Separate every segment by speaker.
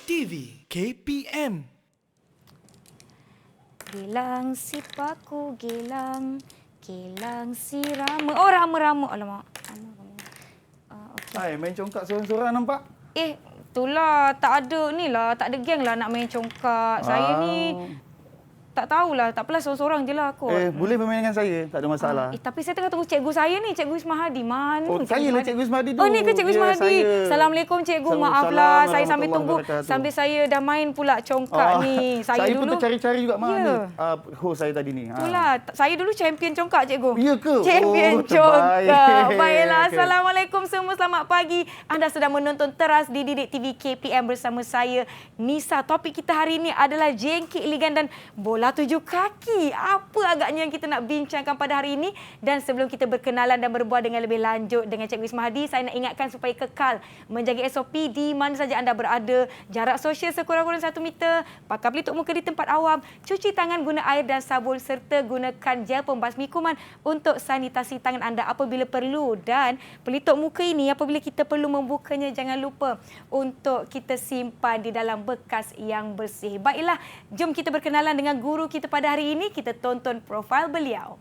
Speaker 1: TV KPM.
Speaker 2: Gilang si paku gilang, gilang si rama. Oh, rama-rama. Alamak. Okey.
Speaker 3: Hai, main congkak seorang-seorang nampak?
Speaker 2: Itulah. Tak ada ni lah. Tak ada geng lah nak main congkak. Saya ni tak tahulah. Tak apalah, seorang-seorang je lah kot.
Speaker 3: Boleh bermain dengan saya, tak ada masalah.
Speaker 2: Tapi saya tengah tunggu cikgu saya ni, Cikgu Ismahadi. Mana?
Speaker 3: Oh, saya lah Cikgu Ismahadi tu.
Speaker 2: Oh, ni ke Cikgu Ismahadi?
Speaker 3: Saya.
Speaker 2: Assalamualaikum Cikgu. Maaflah, saya sambil tunggu. Sambil saya dah main pula congkak ni. Saya
Speaker 3: pun
Speaker 2: dulu
Speaker 3: tercari-cari juga mana
Speaker 2: Ya.
Speaker 3: host saya tadi ni.
Speaker 2: Itulah. Saya dulu champion congkak, Cikgu.
Speaker 3: Ya ke?
Speaker 2: Champion
Speaker 3: Oh,
Speaker 2: congkak.
Speaker 3: terbaik.
Speaker 2: Baiklah.
Speaker 3: Okey.
Speaker 2: Assalamualaikum semua. Selamat pagi. Anda sedang menonton Teras di Didik TV KPM bersama saya, Nisa. Topik kita hari ini adalah jengkit ligan dan bola tujuh kaki. Apa agaknya yang kita nak bincangkan pada hari ini? Dan sebelum kita berkenalan dan berbual dengan lebih lanjut dengan Cikgu Ismahadi, saya nak ingatkan supaya kekal menjaga SOP di mana saja anda berada. Jarak sosial sekurang-kurangnya 1 meter, pakai pelitup muka di tempat awam, cuci tangan guna air dan sabun serta gunakan gel pembasmi kuman untuk sanitasi tangan anda apabila perlu. Dan pelitup muka ini apabila kita perlu membukanya, jangan lupa untuk kita simpan di dalam bekas yang bersih. Baiklah, jom kita berkenalan dengan guru kita pada hari ini. Kita tonton profil beliau.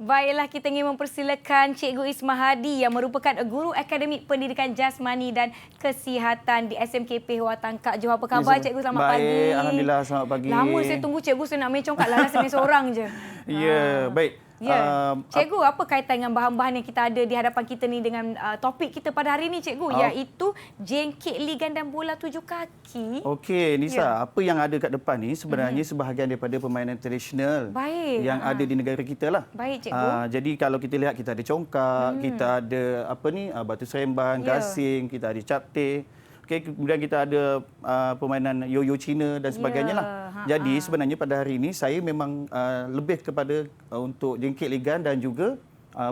Speaker 2: Baiklah, kita ingin mempersilakan Cikgu Ismahadi yang merupakan guru Akademik Pendidikan Jasmani dan Kesihatan di SMKP Hua Tangkak Johor. Apa khabar, Cikgu? Selamat pagi.
Speaker 3: Baik, Alhamdulillah, selamat pagi.
Speaker 2: Lama saya tunggu Cikgu, saya nak main congkak lah, rasa main seorang je.
Speaker 3: Ya, baik.
Speaker 2: Ya. Cikgu, apa kaitan dengan bahan-bahan yang kita ada di hadapan kita ni dengan topik kita pada hari ini, Cikgu, iaitu jengkit ligan dan bola tujuh kaki.
Speaker 3: Okey, Nisa, apa yang ada kat depan ni sebenarnya sebahagian daripada permainan tradisional yang ada di negara kita lah.
Speaker 2: Baik, Cikgu.
Speaker 3: Jadi kalau kita lihat, kita ada congkak, kita ada batu seremban, gasing, kita ada capte. Okay, kemudian kita ada permainan yo-yo Cina dan sebagainya lah. Jadi sebenarnya pada hari ini saya memang lebih kepada untuk jengkit ligan dan juga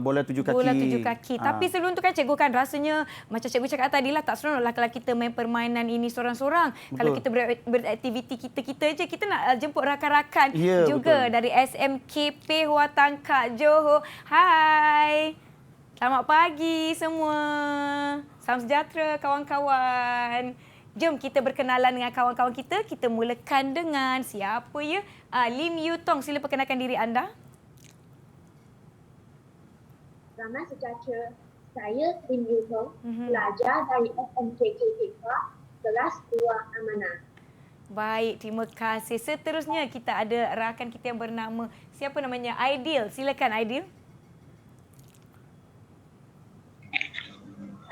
Speaker 3: bola tujuh kaki.
Speaker 2: Bola tujuh kaki. Tapi sebelum tu kan Cikgu, kan rasanya macam Cikgu cakap tadi lah, tak seronok lah kalau kita main permainan ini seorang-seorang. Kalau kita beraktiviti kita je, kita nak jemput rakan-rakan juga dari SMKP Hua Tangkak Johor. Hai. Selamat pagi semua. Salam sejahtera kawan-kawan. Jom kita berkenalan dengan kawan-kawan kita. Kita mulakan dengan siapa ya? Lim Yu Tong, sila perkenalkan diri anda.
Speaker 4: Selamat sejahtera. Saya Lim Yu Tong, pelajar dari SMKK Hua, kelas 2 Amanah.
Speaker 2: Baik, terima kasih. Seterusnya kita ada rakan kita yang bernama, siapa namanya? Aidil. Silakan Aidil.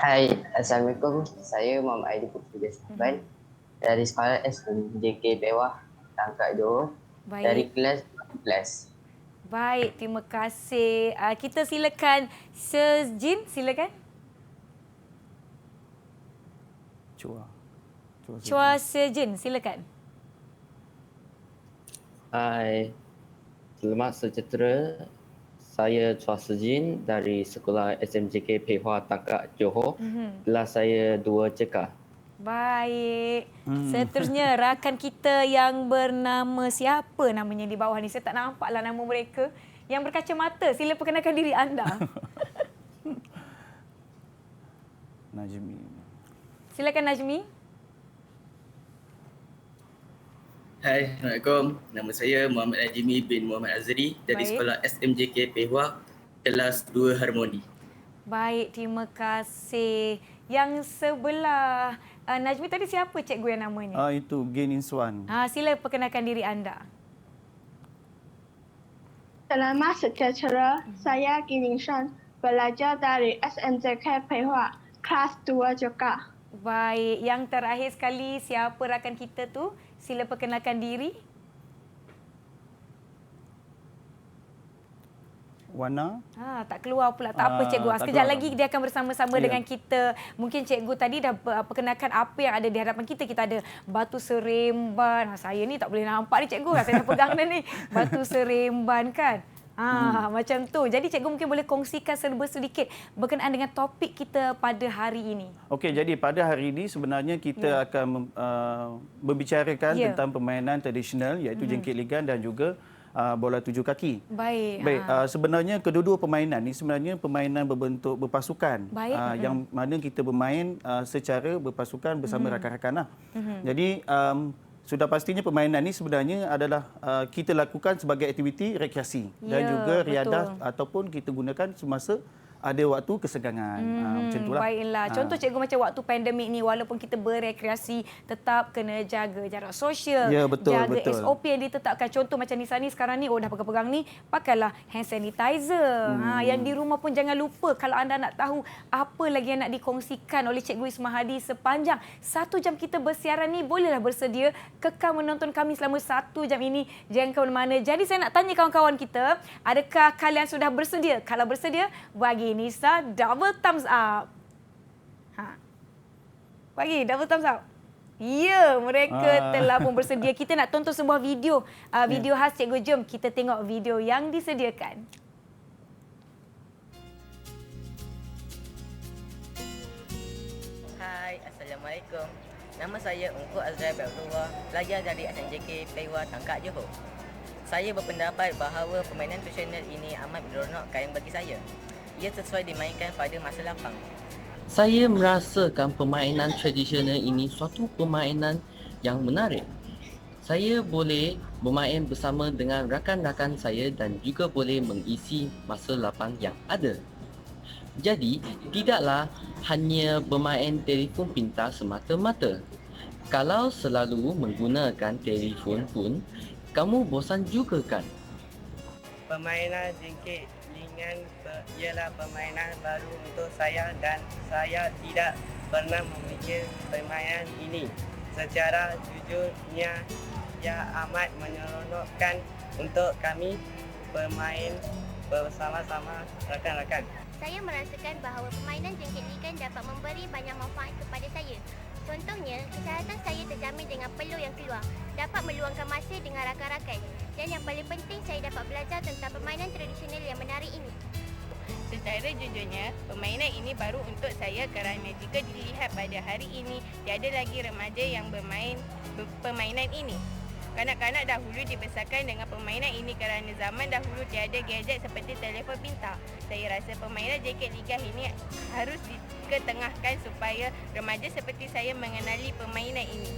Speaker 5: Hai, Assalamualaikum. Saya Muhammad Aidil Putri Desban dari sekolah SMJK Pewah, Tangkak Johor.
Speaker 2: Baik.
Speaker 5: Dari kelas 12.
Speaker 2: Baik, terima kasih. Kita silakan Sejin, silakan. Chua Sejin, silakan.
Speaker 6: Hai, selamat sejahtera. Saya Chua Sejin dari sekolah SMJK Pehua Tangkak Johor. Kelas saya 2 CK.
Speaker 2: Baik. Seterusnya rakan kita yang bernama, siapa namanya di bawah ni? Saya tak nampaklah nama mereka. Yang berkacamata, sila perkenalkan diri anda.
Speaker 3: Najmi.
Speaker 2: Silakan Najmi.
Speaker 7: Hai, Assalamualaikum. Nama saya Muhammad Najmi bin Muhammad Azri dari sekolah SMJK Pehua, kelas 2 Harmoni.
Speaker 2: Baik, terima kasih. Yang sebelah Najmi tadi siapa cikgu yang namanya?
Speaker 3: Itu Gain Inswan.
Speaker 2: Sila perkenalkan diri anda.
Speaker 4: Selamat sejahtera. Saya Gining Shan, pelajar dari SMJK Hua, kelas 2 juga.
Speaker 2: Baik, yang terakhir sekali siapa rakan kita tu? Sila perkenalkan diri.
Speaker 3: Wana.
Speaker 2: Tak keluar pula. Tak apa cikgu.
Speaker 3: tak
Speaker 2: Sekejap
Speaker 3: keluar.
Speaker 2: lagi dia akan bersama-sama
Speaker 3: Ya.
Speaker 2: dengan kita. Mungkin cikgu tadi dah perkenalkan apa yang ada di hadapan kita. Kita ada Batu Seremban. Saya ni tak boleh nampak ni cikgu. Saya dah pegang dah ni. Batu Seremban kan. Macam tu. Jadi cikgu mungkin boleh kongsikan serba sedikit berkenaan dengan topik kita pada hari ini.
Speaker 3: Okey, jadi pada hari ini sebenarnya kita akan membicarakan tentang permainan tradisional iaitu jengkit ligan dan juga bola tujuh kaki.
Speaker 2: Baik.
Speaker 3: Sebenarnya kedua-dua permainan ni sebenarnya permainan berbentuk berpasukan.
Speaker 2: Baik.
Speaker 3: Yang mana kita bermain secara berpasukan bersama rakan-rakan lah. Jadi sudah pastinya permainan ni sebenarnya adalah kita lakukan sebagai aktiviti rekreasi dan juga riadah ataupun kita gunakan semasa ada waktu kesegangan. Macam itulah.
Speaker 2: Baiklah. Contoh cikgu macam waktu pandemik ni walaupun kita berrekreasi tetap kena jaga jarak sosial.
Speaker 3: Ya, betul,
Speaker 2: jaga
Speaker 3: betul.
Speaker 2: SOP yang ditetapkan. Contoh macam Nisa ni sekarang ni dah pegang-pegang ni pakailah hand sanitizer. Yang di rumah pun jangan lupa kalau anda nak tahu apa lagi yang nak dikongsikan oleh Cikgu Isma Hadi sepanjang 1 jam kita bersiaran ni, bolehlah bersedia kekal menonton kami selama 1 jam ini. Jangan ke mana-mana. Jadi saya nak tanya kawan-kawan kita, adakah kalian sudah bersedia? Kalau bersedia, bagi Nisa double thumbs up. Bagi double thumbs up. Ya, mereka telah pun bersedia. Kita nak tonton sebuah video. Video khas cikgu. Jom kita tengok video yang disediakan.
Speaker 8: Hai, Assalamualaikum. Nama saya Ungku Azrael Abdullah, pelajar dari SMJK Pehwa Tangkak Johor. Saya berpendapat bahawa permainan tradisional ini amat meronokkan bagi saya. Ia sesuai dimainkan pada masa lapang.
Speaker 6: Saya merasakan permainan tradisional ini suatu permainan yang menarik. Saya boleh bermain bersama dengan rakan-rakan saya dan juga boleh mengisi masa lapang yang ada. Jadi, tidaklah hanya bermain telefon pintar semata-mata. Kalau selalu menggunakan telefon pun, kamu bosan juga kan?
Speaker 9: Permainan jengkit ligan ialah permainan baru untuk saya dan saya tidak pernah memikir permainan ini. Secara jujurnya, ia amat menyeronokkan untuk kami bermain bersama-sama rakan-rakan.
Speaker 10: Saya merasakan bahawa permainan jengkit ligan dapat memberi banyak manfaat kepada saya. Contohnya, kesihatan saya terjamin dengan peluh yang keluar, dapat meluangkan masa dengan rakan-rakan. Dan yang paling penting, saya dapat belajar tentang permainan tradisional yang menarik ini.
Speaker 11: Secara jujurnya, permainan ini baru untuk saya kerana jika dilihat pada hari ini, tiada lagi remaja yang bermain permainan ini. Kanak-kanak dahulu dibesarkan dengan permainan ini kerana zaman dahulu tiada gadget seperti telefon pintar. Saya rasa permainan jengkit ligan ini harus diketengahkan supaya remaja seperti saya mengenali permainan ini.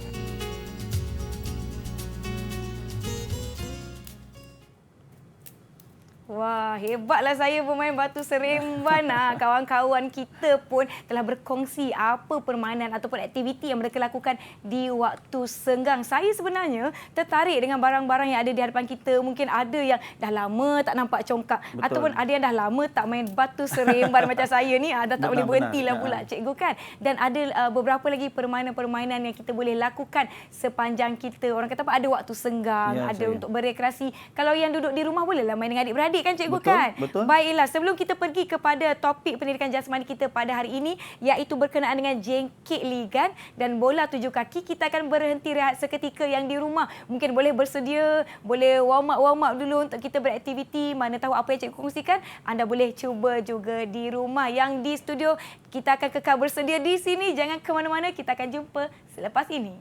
Speaker 2: Wah, hebatlah saya bermain Batu Seremban. Kawan-kawan kita pun telah berkongsi apa permainan ataupun aktiviti yang mereka lakukan di waktu senggang. Saya sebenarnya tertarik dengan barang-barang yang ada di hadapan kita. Mungkin ada yang dah lama tak nampak congkak. Betul. Ataupun ada yang dah lama tak main Batu Seremban macam saya ni. Dah tak boleh berhentilah pula cikgu kan. Dan ada beberapa lagi permainan-permainan yang kita boleh lakukan sepanjang kita. Orang kata apa, ada waktu senggang, ada untuk berekreasi. Kalau yang duduk di rumah bolehlah main dengan adik-beradik kan cikgu, betul, kan? Betul. Baiklah, sebelum kita pergi kepada topik pendidikan jasmani kita pada hari ini, iaitu berkenaan dengan jengkit ligan dan bola tujuh kaki, kita akan berhenti rehat seketika. Yang di rumah mungkin boleh bersedia, boleh warm up dulu untuk kita beraktiviti. Mana tahu apa yang cikgu kongsikan, anda boleh cuba juga di rumah. Yang di studio, kita akan kekal bersedia di sini. Jangan ke mana-mana, kita akan jumpa selepas ini.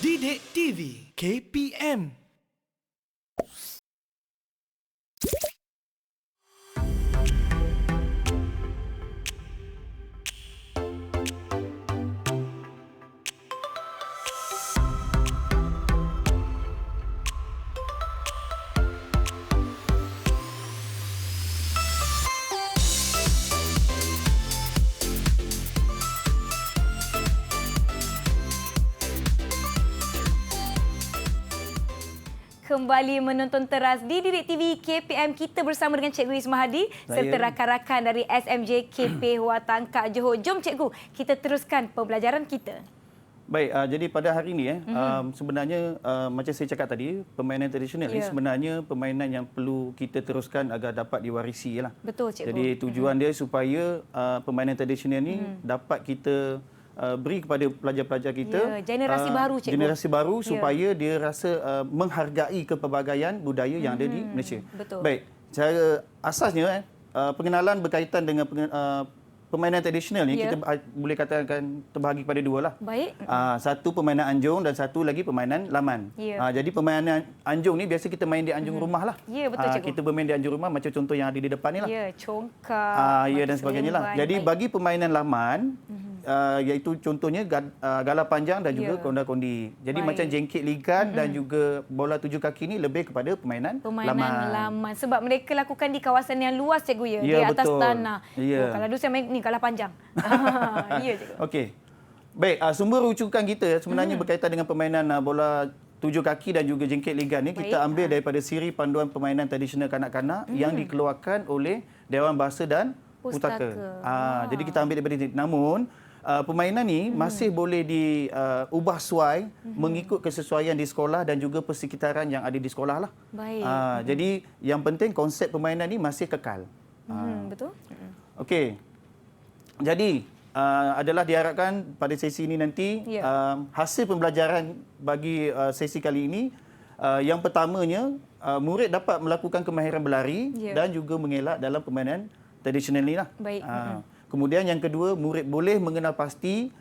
Speaker 1: Didik TV KPM.
Speaker 2: Kembali menonton teras di Didik TV KPM, kita bersama dengan Cikgu Ismah Hadi serta rakan-rakan dari SMJ KP Hua Tangkak Johor. Jom Cikgu, kita teruskan pembelajaran kita.
Speaker 3: Baik, jadi pada hari ini sebenarnya macam saya cakap tadi, permainan tradisional ni sebenarnya permainan yang perlu kita teruskan agar dapat diwarisi lah.
Speaker 2: Betul Cikgu.
Speaker 3: Jadi tujuan dia supaya permainan tradisional ni dapat kita beri kepada pelajar-pelajar kita,
Speaker 2: generasi baru Cikgu.
Speaker 3: Generasi baru supaya dia rasa menghargai kepelbagaian budaya yang ada di Malaysia.
Speaker 2: Betul.
Speaker 3: Baik, cara asasnya pengenalan berkaitan dengan permainan tradisional ni kita boleh katakan terbahagi kepada dua lah.
Speaker 2: Baik.
Speaker 3: Satu permainan anjung dan satu lagi permainan laman. Jadi permainan anjung ni biasa kita main di anjung rumah lah.
Speaker 2: Ya, betul Cikgu.
Speaker 3: Kita bermain di anjung rumah macam contoh yang ada di depan ni lah.
Speaker 2: Ya, congkak.
Speaker 3: Dan sebagainya lah. Jadi bagi permainan laman, iaitu contohnya gala panjang dan juga konda-kondi. Jadi macam jengkit ligan dan juga bola 7 kaki ni lebih kepada permainan
Speaker 2: laman. Sebab mereka lakukan di kawasan yang luas Cikgu
Speaker 3: ya,
Speaker 2: di atas
Speaker 3: betul.
Speaker 2: tanah.
Speaker 3: Ya.
Speaker 2: Kalau dulu saya main ni gala panjang. Ya Cikgu.
Speaker 3: Okey. Baik, sumber rujukan kita sebenarnya berkaitan dengan permainan bola 7 kaki dan juga jengkit ligan ni kita ambil daripada siri panduan permainan tradisional kanak-kanak yang dikeluarkan oleh Dewan Bahasa dan Pustaka. Jadi kita ambil daripada sini. Namun permainan ni masih boleh diubah suai mengikut kesesuaian di sekolah dan juga persekitaran yang ada di sekolah lah.
Speaker 2: Baik.
Speaker 3: Jadi yang penting konsep permainan ni masih kekal.
Speaker 2: Betul.
Speaker 3: Okey. Jadi adalah diharapkan pada sesi ini nanti hasil pembelajaran bagi sesi kali ini yang pertamanya murid dapat melakukan kemahiran berlari dan juga mengelak dalam permainan tradisional ni lah.
Speaker 2: Baik.
Speaker 3: Kemudian yang kedua, murid boleh mengenal pasti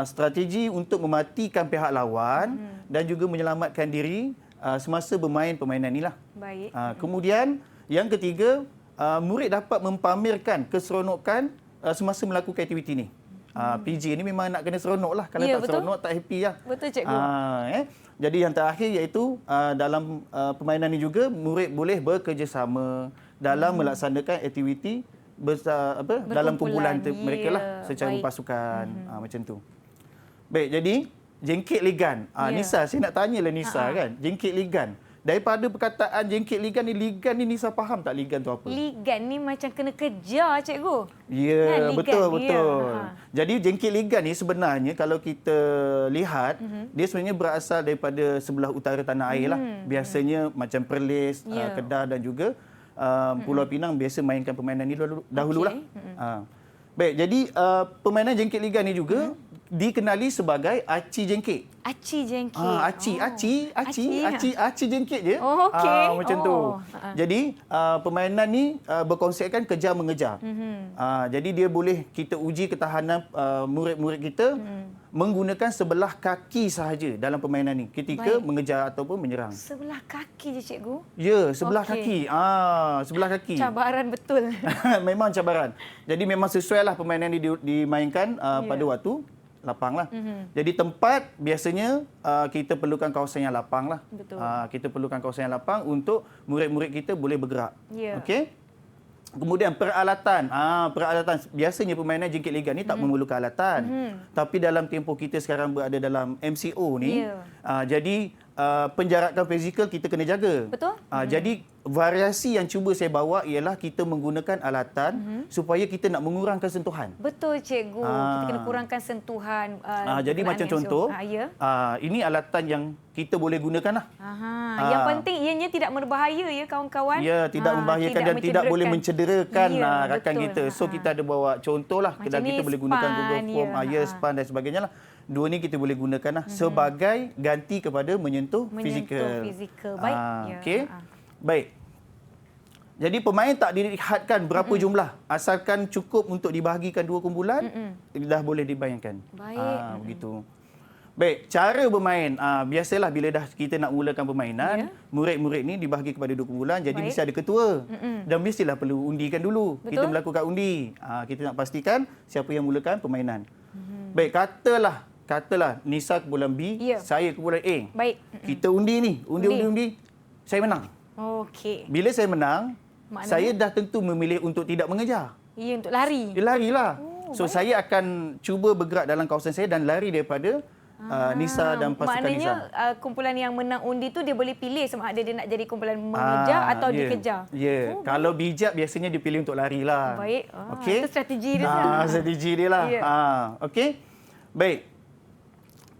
Speaker 3: strategi untuk mematikan pihak lawan dan juga menyelamatkan diri semasa bermain permainan inilah.
Speaker 2: Baik.
Speaker 3: Kemudian yang ketiga, murid dapat mempamerkan keseronokan semasa melakukan aktiviti ini. PJ ni memang nak kena seronok lah. Kalau tak seronok, tak happy lah.
Speaker 2: Betul Cikgu.
Speaker 3: Jadi yang terakhir iaitu dalam permainan ini juga murid boleh bekerjasama dalam melaksanakan aktiviti dalam kumpulan mereka lah secara pasukan macam tu. Baik, jadi jengkit ligan. Nisa, saya nak tanyalah Nisa kan. Jengkit ligan. Daripada perkataan jengkit ligan ni Nisa faham tak ligan tu apa?
Speaker 2: Ligan ni macam kena kejar Cikgu.
Speaker 3: Ya, betul. Jadi jengkit ligan ni sebenarnya kalau kita lihat dia sebenarnya berasal daripada sebelah utara tanah air lah. Biasanya macam Perlis, Kedah dan juga Pulau Pinang biasa mainkan permainan ni dahululah. Baik, jadi permainan jengkit ligan ni juga dikenali sebagai aci jengkit.
Speaker 2: Aci jengkit.
Speaker 3: Aci jengkit je. Macam tu. Jadi permainan ni berkonsepkan kejar mengejar. Jadi dia boleh kita uji ketahanan murid-murid kita menggunakan sebelah kaki sahaja dalam permainan ni ketika mengejar ataupun menyerang.
Speaker 2: Sebelah kaki je Cikgu?
Speaker 3: Ya, sebelah kaki. Sebelah kaki.
Speaker 2: Cabaran betul.
Speaker 3: Memang cabaran. Jadi memang sesuailah permainan ni dimainkan pada waktu lapang lah. Jadi tempat biasanya kita perlukan kawasan yang lapang lah.
Speaker 2: Betul.
Speaker 3: Kita perlukan kawasan yang lapang untuk murid-murid kita boleh bergerak. Okey. Kemudian peralatan. Peralatan biasanya permainan jengkit ligan ni tak memerlukan alatan. Tapi dalam tempoh kita sekarang berada dalam MCO ni, jadi penjarakan fizikal kita kena jaga.
Speaker 2: Betul.
Speaker 3: Jadi variasi yang cuba saya bawa ialah kita menggunakan alatan supaya kita nak mengurangkan sentuhan.
Speaker 2: Betul Cikgu. Kita kena kurangkan sentuhan.
Speaker 3: Jadi macam contoh, ini alatan yang kita boleh gunakan lah.
Speaker 2: Yang penting ianya tidak berbahaya ya kawan-kawan.
Speaker 3: Ya, tidak membahayakan dan tidak boleh mencederakan rakan
Speaker 2: betul.
Speaker 3: kita. So kita ada bawa contoh lah. Kita boleh gunakan Google Form, span dan sebagainya lah. Dua ni kita boleh gunakan lah sebagai ganti kepada menyentuh fizikal.
Speaker 2: Baik.
Speaker 3: Okey. Baik. Jadi pemain tak dilihatkan berapa jumlah. Asalkan cukup untuk dibahagikan dua kumpulan, dah boleh dibayangkan.
Speaker 2: Baik.
Speaker 3: Begitu. Baik, cara bermain. Biasalah bila dah kita nak mulakan permainan, murid-murid ni dibahagi kepada dua kumpulan. Jadi mesti ada ketua. Dan mestilah perlu undikan dulu.
Speaker 2: Betul.
Speaker 3: Kita melakukan undi. Kita nak pastikan siapa yang mulakan permainan. Baik, katalah Nisa kumpulan B, saya kumpulan A.
Speaker 2: Baik.
Speaker 3: Kita undi ni, undi. Saya menang.
Speaker 2: Okey.
Speaker 3: Bila saya menang,
Speaker 2: maknanya
Speaker 3: saya dah tentu memilih untuk tidak mengejar.
Speaker 2: Ya, untuk lari.
Speaker 3: Dia larilah. So saya akan cuba bergerak dalam kawasan saya dan lari daripada Nisa dan pasukan
Speaker 2: maknanya,
Speaker 3: Nisa.
Speaker 2: kumpulan yang menang undi tu dia boleh pilih sama ada dia nak jadi kumpulan mengejar atau dikejar.
Speaker 3: Ya. Kalau bijak biasanya dipilih untuk lari lah.
Speaker 2: Baik.
Speaker 3: Okey.
Speaker 2: Itu strategi dia.
Speaker 3: Strategi dia lah.
Speaker 2: Ya.
Speaker 3: Okey. Baik.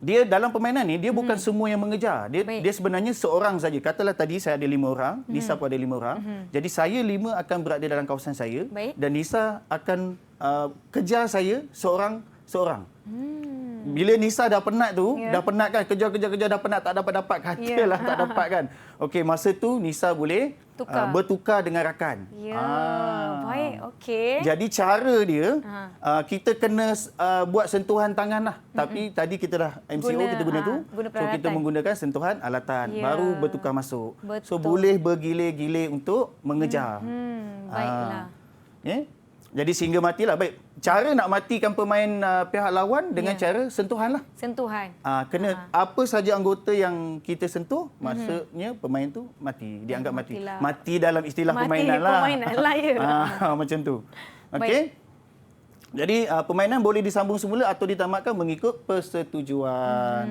Speaker 3: Dia dalam permainan ni, dia bukan semua yang mengejar. Dia sebenarnya seorang saja. Katalah tadi saya ada 5 orang, Nisa pun ada 5 orang. Jadi saya 5 akan berada dalam kawasan saya. Dan Nisa akan kejar saya seorang-seorang. Bila Nisa dah penat tu, dah penat kan, kejar-kejar dah penat, tak dapat-dapat, katalah tak dapat kan. Okey, masa tu Nisa boleh bertukar dengan rakan.
Speaker 2: Baik, okey.
Speaker 3: Jadi cara dia, kita kena buat sentuhan tangan lah. Tapi tadi kita dah MCO, kita guna tu. So kita menggunakan sentuhan alatan, baru bertukar masuk.
Speaker 2: Betul.
Speaker 3: So boleh bergilir-gilir untuk mengejar.
Speaker 2: Baiklah.
Speaker 3: Jadi sehingga matilah. Baik, cara nak matikan pemain pihak lawan dengan cara sentuhan lah.
Speaker 2: Sentuhan.
Speaker 3: Kena apa saja anggota yang kita sentuh, maksudnya pemain tu mati. Dianggap mati. Mati dalam istilah permainan lah.
Speaker 2: Permainan lah, ya.
Speaker 3: Macam tu. Okey. Jadi permainan boleh disambung semula atau ditamatkan mengikut persetujuan.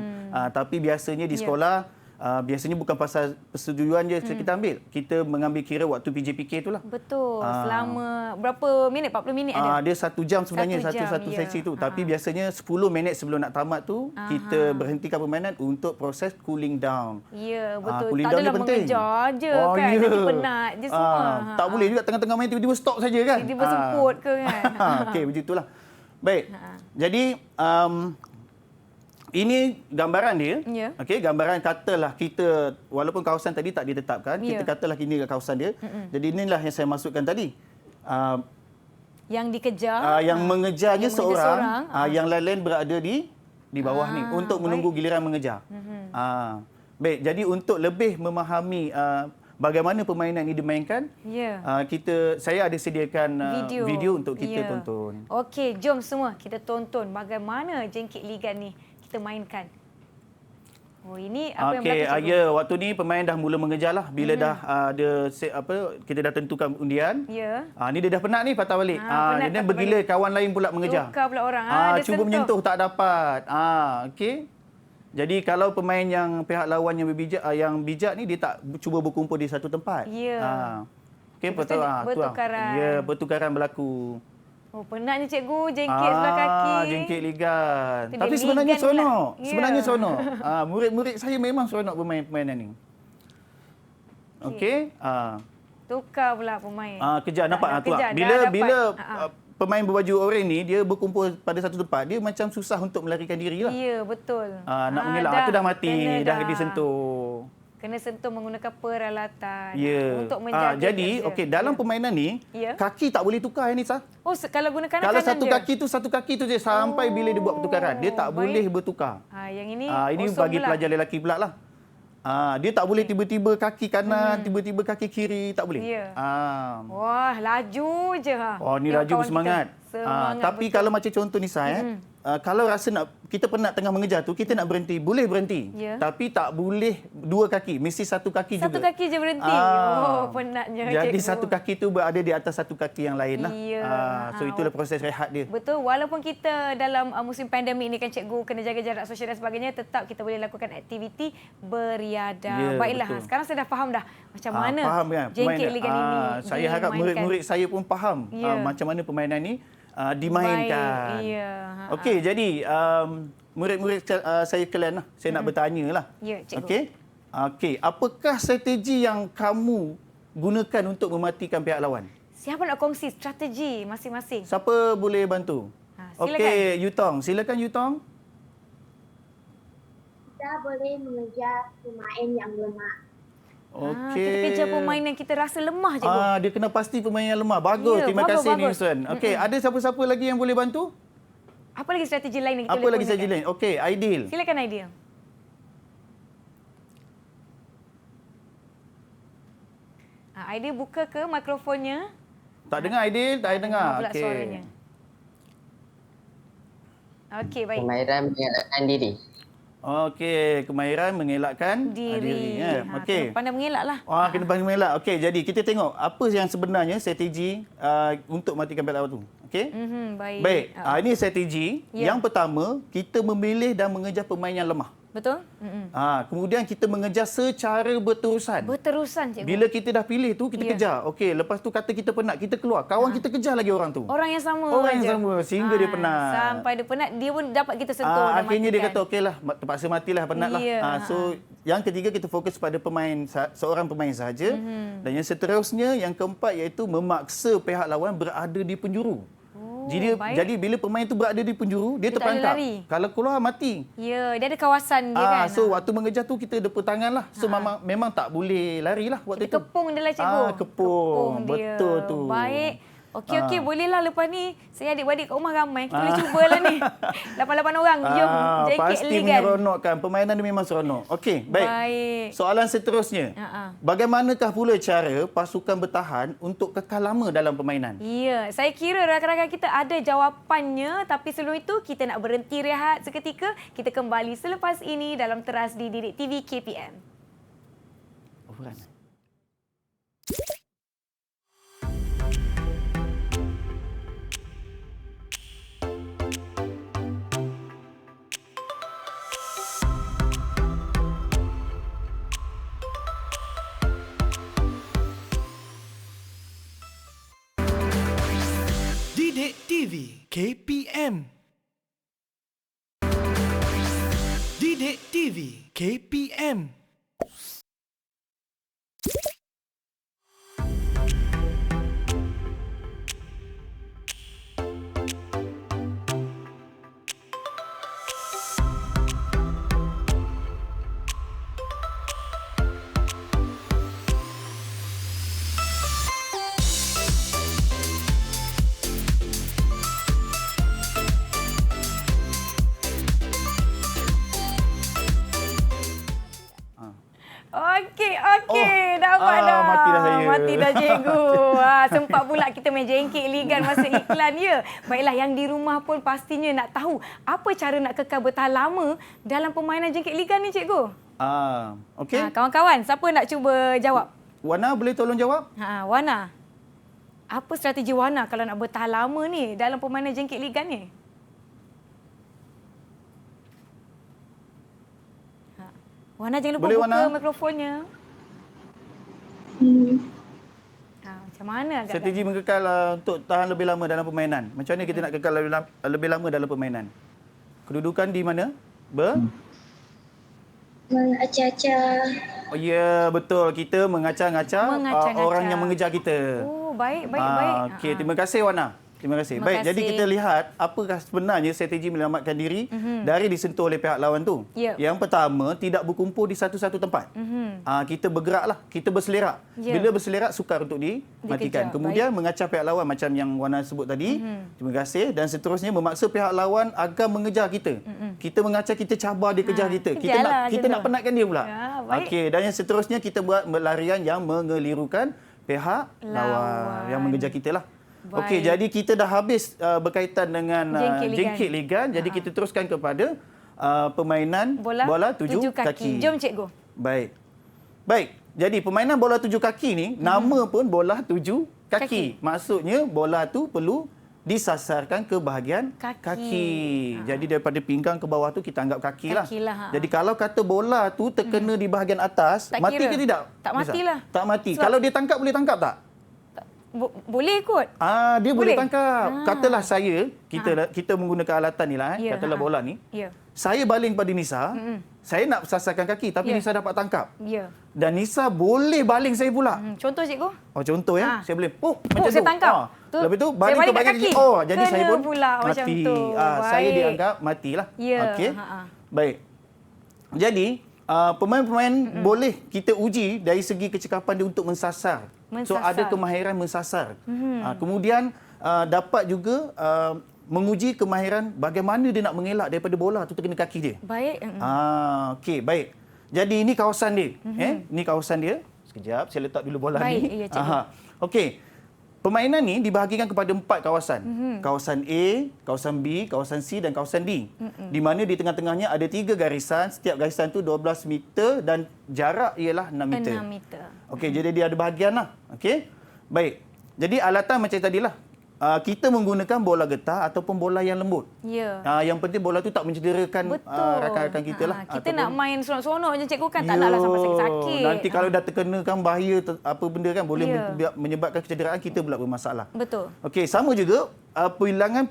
Speaker 3: Tapi biasanya di sekolah, biasanya bukan pasal persetujuan je kita ambil. Kita mengambil kira waktu PJPK tu lah.
Speaker 2: Betul. Selama berapa minit? 40 minit ada?
Speaker 3: Dia 1 jam sebenarnya,
Speaker 2: 1 jam,
Speaker 3: satu sesi tu. Tapi biasanya 10 minit sebelum nak tamat tu, kita berhentikan permainan untuk proses cooling down.
Speaker 2: Ya, betul.
Speaker 3: Cooling
Speaker 2: Tak
Speaker 3: down ni
Speaker 2: adalah
Speaker 3: penting.
Speaker 2: mengejar je kan. Nanti penat je semua.
Speaker 3: Tak boleh juga tengah-tengah main tiba-tiba stop saja kan.
Speaker 2: Tiba-tiba semput ke kan.
Speaker 3: Okey, begitulah. Baik. Jadi, ini gambaran dia. Okey, gambaran katalah kita, walaupun kawasan tadi tak ditetapkan, kita katalah ini kawasan dia. Jadi inilah yang saya masukkan tadi.
Speaker 2: Yang dikejar.
Speaker 3: Yang mengejarnya seorang, yang lain-lain berada di bawah ni untuk menunggu giliran mengejar. Baik, jadi untuk lebih memahami bagaimana permainan ini dimainkan, saya ada sediakan video untuk kita tonton.
Speaker 2: Okey, jom semua kita tonton bagaimana jengkit ligan ni kita mainkan. Oh, ini apa yang berlaku, cikgu?
Speaker 3: Ya, waktu ni pemain dah mula mengejar lah. Bila dah ada kita dah tentukan undian. Ni dia dah penat ni, patah balik. Dia bergila kawan lain pula mengejar.
Speaker 2: Tukar pula orang.
Speaker 3: Cuba menyentuh tak dapat. Okey. Jadi kalau pemain yang pihak lawan yang bijak ni, dia tak cuba berkumpul di satu tempat. Okey,
Speaker 2: bertukaran.
Speaker 3: Ya, bertukaran berlaku.
Speaker 2: Oh, penatnya cikgu, jengkit sebelah kaki.
Speaker 3: Jengkit ligan. Tapi sebenarnya seronok. Sebenarnya seronok. Murid-murid saya memang seronok bermain permainan ni. Okey.
Speaker 2: Tukar pula pemain.
Speaker 3: Kejar, nampak? Bila pemain berbaju oranye ni, dia berkumpul pada satu tempat, dia macam susah untuk melarikan diri lah.
Speaker 2: Ya, betul.
Speaker 3: Nak mengelak, tu dah mati, dah disentuh.
Speaker 2: Kena sentuh menggunakan peralatan untuk
Speaker 3: menjaga.
Speaker 2: menjaga.
Speaker 3: Jadi, okey, dalam permainan ni, kaki tak boleh tukar, Nisa.
Speaker 2: Oh, kalau guna kanan-kanan
Speaker 3: kalau satu kaki tu je sampai bila dia buat pertukaran. Dia tak boleh bertukar.
Speaker 2: Yang ini
Speaker 3: ini bagi pelajar lelaki pula lah. Dia tak boleh tiba-tiba kaki kanan, tiba-tiba kaki kiri, tak boleh.
Speaker 2: Wah, laju je.
Speaker 3: Ni laju bersemangat. Tapi betul. Kalau macam contoh Nisa, kalau rasa kita penat tengah mengejar tu, kita nak berhenti, boleh berhenti. Tapi tak boleh dua kaki, mesti satu kaki juga.
Speaker 2: Satu kaki je berhenti. Penatnya.
Speaker 3: Jadi satu kaki tu berada di atas satu kaki yang lain lah. So itulah proses rehat dia.
Speaker 2: Betul, walaupun kita dalam musim pandemik ni kan cikgu, kena jaga jarak sosial dan sebagainya, tetap kita boleh lakukan aktiviti beriadah. Baiklah, sekarang saya dah faham dah macam mana jengkit ligan ini
Speaker 3: saya harap murid-murid saya pun faham macam mana permainan ni dimainkan. Okey, jadi murid-murid saya kalian lah, saya nak bertanya lah. Okey, apakah strategi yang kamu gunakan untuk mematikan pihak lawan?
Speaker 2: Siapa nak kongsi strategi masing-masing?
Speaker 3: Siapa boleh bantu? Okey, Yutong. Silakan Yutong.
Speaker 4: Kita boleh mengejar pemain yang lemah.
Speaker 3: Okey.
Speaker 2: Kita kejar pemain yang kita rasa lemah, cikgu.
Speaker 3: Dia kena pasti pemain yang lemah. Bagus, terima kasih Nilson. Okey, ada siapa-siapa lagi yang boleh bantu?
Speaker 2: Apa lagi strategi lain yang kita
Speaker 3: boleh gunakan? Apa lagi strategi lain? Okey, Aidil.
Speaker 2: Silakan Aidil. Aidil buka ke mikrofonnya?
Speaker 3: Tak dengar Aidil, tak dengar.
Speaker 2: Okey. Okey, baik.
Speaker 5: Kemahiran mengelakkan diri.
Speaker 3: Okey, kemahiran mengelakkan diri. Okey.
Speaker 2: Pandai mengelak lah.
Speaker 3: Kena pandai mengelak. Okey, jadi kita tengok apa yang sebenarnya strategi untuk matikan pihak lawan tu. Okey?
Speaker 2: Baik.
Speaker 3: Baik. Ini strategi. Yang pertama, kita memilih dan mengejar pemain yang lemah.
Speaker 2: Betul?
Speaker 3: Kemudian kita mengejar secara berterusan.
Speaker 2: Berterusan, cikgu.
Speaker 3: Bila kita dah pilih tu, kita kejar. Okey, lepas tu kata kita penat, kita keluar. Kawan kita kejar lagi orang tu.
Speaker 2: Orang yang sama.
Speaker 3: Orang yang sama sehingga dia penat.
Speaker 2: Sampai dia penat, dia pun dapat kita sentuh.
Speaker 3: Akhirnya dia kata, okeylah, terpaksa matilah, penat lah. So, yang ketiga kita fokus pada seorang pemain sahaja. Dan yang seterusnya, yang keempat iaitu memaksa pihak lawan berada di penjuru. Jadi bila pemain tu berada di penjuru, dia terperangkap. Kalau keluar, mati.
Speaker 2: Ya, dia ada kawasan dia kan.
Speaker 3: So waktu mengejar tu kita ada pertangan lah. So memang tak boleh lari lah waktu
Speaker 2: kita
Speaker 3: tu.
Speaker 2: Kepung dia lah, cikgu.
Speaker 3: Kepung dia. Betul tu.
Speaker 2: Baik. Okey, bolehlah lepas ni. Saya adik-beradik kat rumah ramai. Kita boleh cubalah ni. 8 orang. Jom JK
Speaker 3: pasti
Speaker 2: Ligan.
Speaker 3: menyeronokkan. Permainan ni memang seronok. Okey, baik. Soalan seterusnya. Bagaimanakah pula cara pasukan bertahan untuk kekal lama dalam permainan?
Speaker 2: Ya, saya kira rakan-rakan kita ada jawapannya. Tapi sebelum itu, kita nak berhenti rehat seketika. Kita kembali selepas ini dalam Teras di Didik TV KPM.
Speaker 1: Didik TV KPM. Didik TV KPM.
Speaker 2: Okey, dapat dah.
Speaker 3: Mati dah saya.
Speaker 2: Mati dah, cikgu. Sempat pula kita main jengkik ligan masa iklan ya. Baiklah, yang di rumah pun pastinya nak tahu apa cara nak kekal bertahan lama dalam permainan jengkik ligan ni, cikgu.
Speaker 3: Okey.
Speaker 2: Kawan-kawan, siapa nak cuba jawab?
Speaker 3: Wana boleh tolong jawab?
Speaker 2: Wana. Apa strategi Wana kalau nak bertahan lama ni dalam permainan jengkik ligan ni? Wana jangan lupa buka mikrofonnya. Macam mana agak?
Speaker 3: Strategi mengekal untuk tahan lebih lama dalam permainan. Macam mana kita nak kekal lebih lama dalam permainan? Kedudukan di mana?
Speaker 4: Mengacah-acah.
Speaker 3: Oh ya, betul. Kita mengacah-ngacah orang yang mengejar kita.
Speaker 2: Oh, baik.
Speaker 3: Okey, terima kasih Wana. Terima kasih. Baik, jadi kita lihat apakah sebenarnya strategi menyelamatkan diri dari disentuh oleh pihak lawan tu. Yang pertama, tidak berkumpul di satu-satu tempat. Kita bergeraklah, kita berselerak. Bila berselerak, sukar untuk dimatikan. Kemudian mengacah pihak lawan macam yang Wana sebut tadi. Terima kasih. Dan seterusnya memaksa pihak lawan agar mengejar kita. Kita mengacah, kita cabar dia kejar kita. Kita nak penatkan dia pula. Okey, dan yang seterusnya kita buat larian yang mengelirukan pihak lawan yang mengejar kita lah. Okey, jadi kita dah habis berkaitan dengan jengkik ligan. Jadi kita teruskan kepada permainan bola tujuh kaki.
Speaker 2: Jom, cikgu.
Speaker 3: Baik. Jadi permainan bola tujuh kaki ni, nama pun bola tujuh kaki. Maksudnya bola tu perlu disasarkan ke bahagian kaki. Jadi daripada pinggang ke bawah tu kita anggap kaki lah. Jadi kalau kata bola tu terkena di bahagian atas, mati ke tidak?
Speaker 2: Tak matilah.
Speaker 3: Tak mati. Kalau dia tangkap, boleh tangkap tak?
Speaker 2: Boleh kot.
Speaker 3: Dia boleh tangkap. Katalah saya, kita menggunakan alatan ni lah. Katalah bola ni. Saya baling pada Nisa. Saya nak sasarkan kaki tapi Nisa dapat tangkap. Dan Nisa boleh baling saya pula.
Speaker 2: Contoh, cikgu.
Speaker 3: Contoh ya. Saya boleh macam
Speaker 2: saya
Speaker 3: tu.
Speaker 2: tangkap.
Speaker 3: Lepas tu baling ke bahagian kaki. Jadi saya pun
Speaker 2: pula
Speaker 3: mati.
Speaker 2: Macam tu.
Speaker 3: Saya dianggap matilah. Okey. Baik. Jadi pemain-pemain boleh kita uji dari segi kecekapan dia untuk mensasar. So ada kemahiran mensasar. Kemudian dapat juga menguji kemahiran bagaimana dia nak mengelak daripada bola tu terkena kaki dia.
Speaker 2: Baik.
Speaker 3: Okey, baik. Jadi ini kawasan dia. Ini kawasan dia. Sekejap, saya letak dulu bola ni. Okey. Permainan ni dibahagikan kepada 4 kawasan. Kawasan A, kawasan B, kawasan C dan kawasan D. Di mana di tengah-tengahnya ada 3 garisan. Setiap garisan tu 12 meter dan jarak ialah 6 meter.
Speaker 2: 6 meter.
Speaker 3: Okey, jadi dia ada bahagian lah. Okey. Baik. Jadi alatan macam tadilah. kita menggunakan bola getah ataupun bola yang lembut.
Speaker 2: Ya.
Speaker 3: Yang penting bola tu tak mencederakan rakan-rakan kita lah.
Speaker 2: Kita nak main seronok-seronok je cikgu kan, tak naklah sampai sakit-sakit.
Speaker 3: Nanti kalau dah terkena kan bahaya apa benda kan, boleh menyebabkan kecederaan, kita pula bermasalah.
Speaker 2: Betul.
Speaker 3: Okey, sama juga bilangan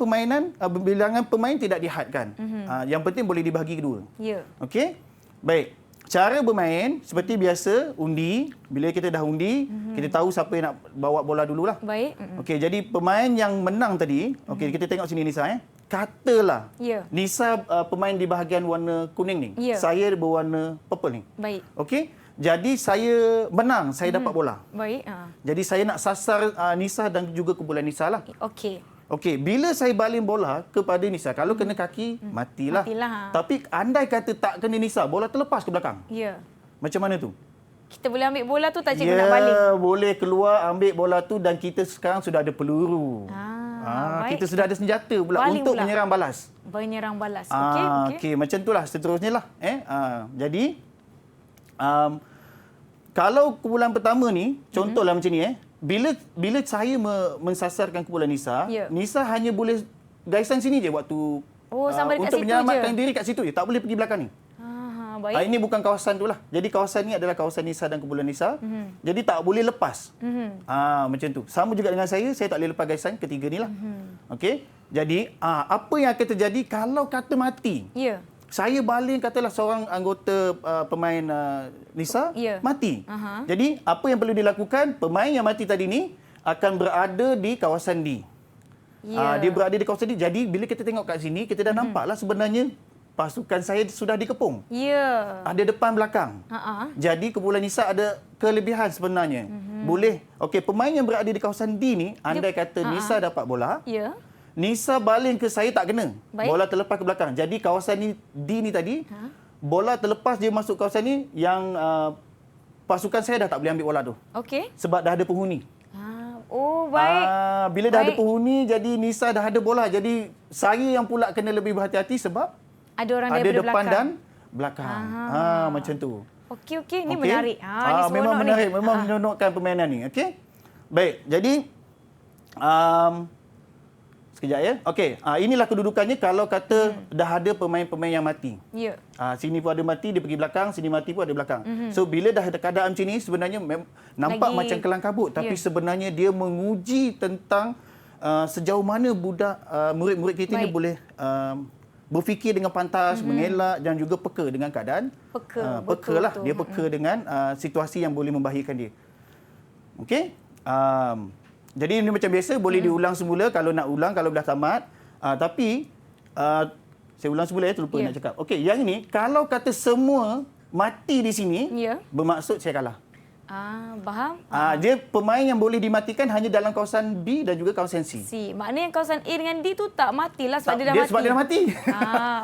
Speaker 3: pemain tidak dihadkan. Yang penting boleh dibahagi kedua.
Speaker 2: Ya.
Speaker 3: Okey. Baik. Cara bermain seperti biasa, undi. Bila kita dah undi, kita tahu siapa yang nak bawa bola dululah.
Speaker 2: Baik.
Speaker 3: Okey, jadi pemain yang menang tadi, okey, kita tengok sini Nisa Katalah Nisa pemain di bahagian warna kuning ni. Saya berwarna purple ni.
Speaker 2: Baik.
Speaker 3: Okey. Jadi saya menang, saya dapat bola.
Speaker 2: Baik.
Speaker 3: Jadi saya nak sasar Nisa dan juga kumpulan Nisa lah.
Speaker 2: Okey.
Speaker 3: Okey, bila saya baling bola kepada Nisa, kalau kena kaki, matilah. Tapi andai kata tak kena Nisa, bola terlepas ke belakang.
Speaker 2: Ya.
Speaker 3: Macam mana tu?
Speaker 2: Kita boleh ambil bola tu tak cikgu nak baling?
Speaker 3: Ya, boleh keluar ambil bola tu dan kita sekarang sudah ada peluru. Kita sudah ada senjata pula baling untuk menyerang balas.
Speaker 2: Menyerang balas.
Speaker 3: Okey, macam itulah seterusnya lah. Jadi, kalau kumpulan pertama ni, contohlah macam ni Bila saya mensasarkan kumpulan Nisa, Nisa hanya boleh gaisan sini je waktu untuk menyelamatkan diri kat situ je. Tak boleh pergi belakang ni.
Speaker 2: Baik.
Speaker 3: Ini bukan kawasan tu lah. Jadi kawasan ni adalah kawasan Nisa dan kumpulan Nisa. Jadi tak boleh lepas. Macam tu. Sama juga dengan saya tak boleh lepas gaisan ketiga ni lah. Okey. Jadi apa yang akan terjadi kalau kata mati?
Speaker 2: Ya.
Speaker 3: Saya baling katalah seorang anggota pemain Nisa mati. Jadi apa yang perlu dilakukan, pemain yang mati tadi ni akan berada di kawasan D. Dia berada di kawasan D. Jadi bila kita tengok kat sini, kita dah nampaklah sebenarnya pasukan saya sudah dikepung. Ada depan belakang. Jadi kumpulan Nisa ada kelebihan sebenarnya. Boleh. Okey, pemain yang berada di kawasan D ni, andai kata Nisa dapat bola, Nisa baling ke saya tak kena. Bola terlepas ke belakang. Jadi kawasan ni D ni tadi, bola terlepas dia masuk kawasan ni yang pasukan saya dah tak boleh ambil bola tu.
Speaker 2: Okey.
Speaker 3: Sebab dah ada penghuni.
Speaker 2: Baik.
Speaker 3: Bila dah ada penghuni, jadi Nisa dah ada bola. Jadi saya yang pula kena lebih berhati-hati sebab
Speaker 2: ada orang daripada
Speaker 3: depan
Speaker 2: belakang
Speaker 3: dan belakang. Macam tu.
Speaker 2: Okey. Ini menarik. Ini
Speaker 3: memang menarik.
Speaker 2: ni.
Speaker 3: Memang menonokkan permainan ni. Okey. Baik. Jadi sekejap ya. Okey, inilah kedudukannya kalau kata dah ada pemain-pemain yang mati.
Speaker 2: Ya.
Speaker 3: Sini pun ada mati, dia pergi belakang, sini mati pun ada belakang. So bila dah ada keadaan macam ni, sebenarnya nampak macam kelang kabut, tapi sebenarnya dia menguji tentang sejauh mana budak murid-murid kita ni boleh berfikir dengan pantas, mengelak dan juga peka dengan keadaan. Peka lah. Dia peka dengan situasi yang boleh membahayakan dia. Okey? Jadi ini macam biasa, boleh diulang semula kalau nak ulang, kalau dah tamat. Tapi, saya ulang semula terlupa nak cakap. Okey, yang ini, kalau kata semua mati di sini, bermaksud saya kalah.
Speaker 2: Faham?
Speaker 3: Dia pemain yang boleh dimatikan hanya dalam kawasan B dan juga kawasan C.
Speaker 2: Maknanya yang kawasan A dengan D tu tak matilah sebab dia dah mati.
Speaker 3: Sebab dia dah mati.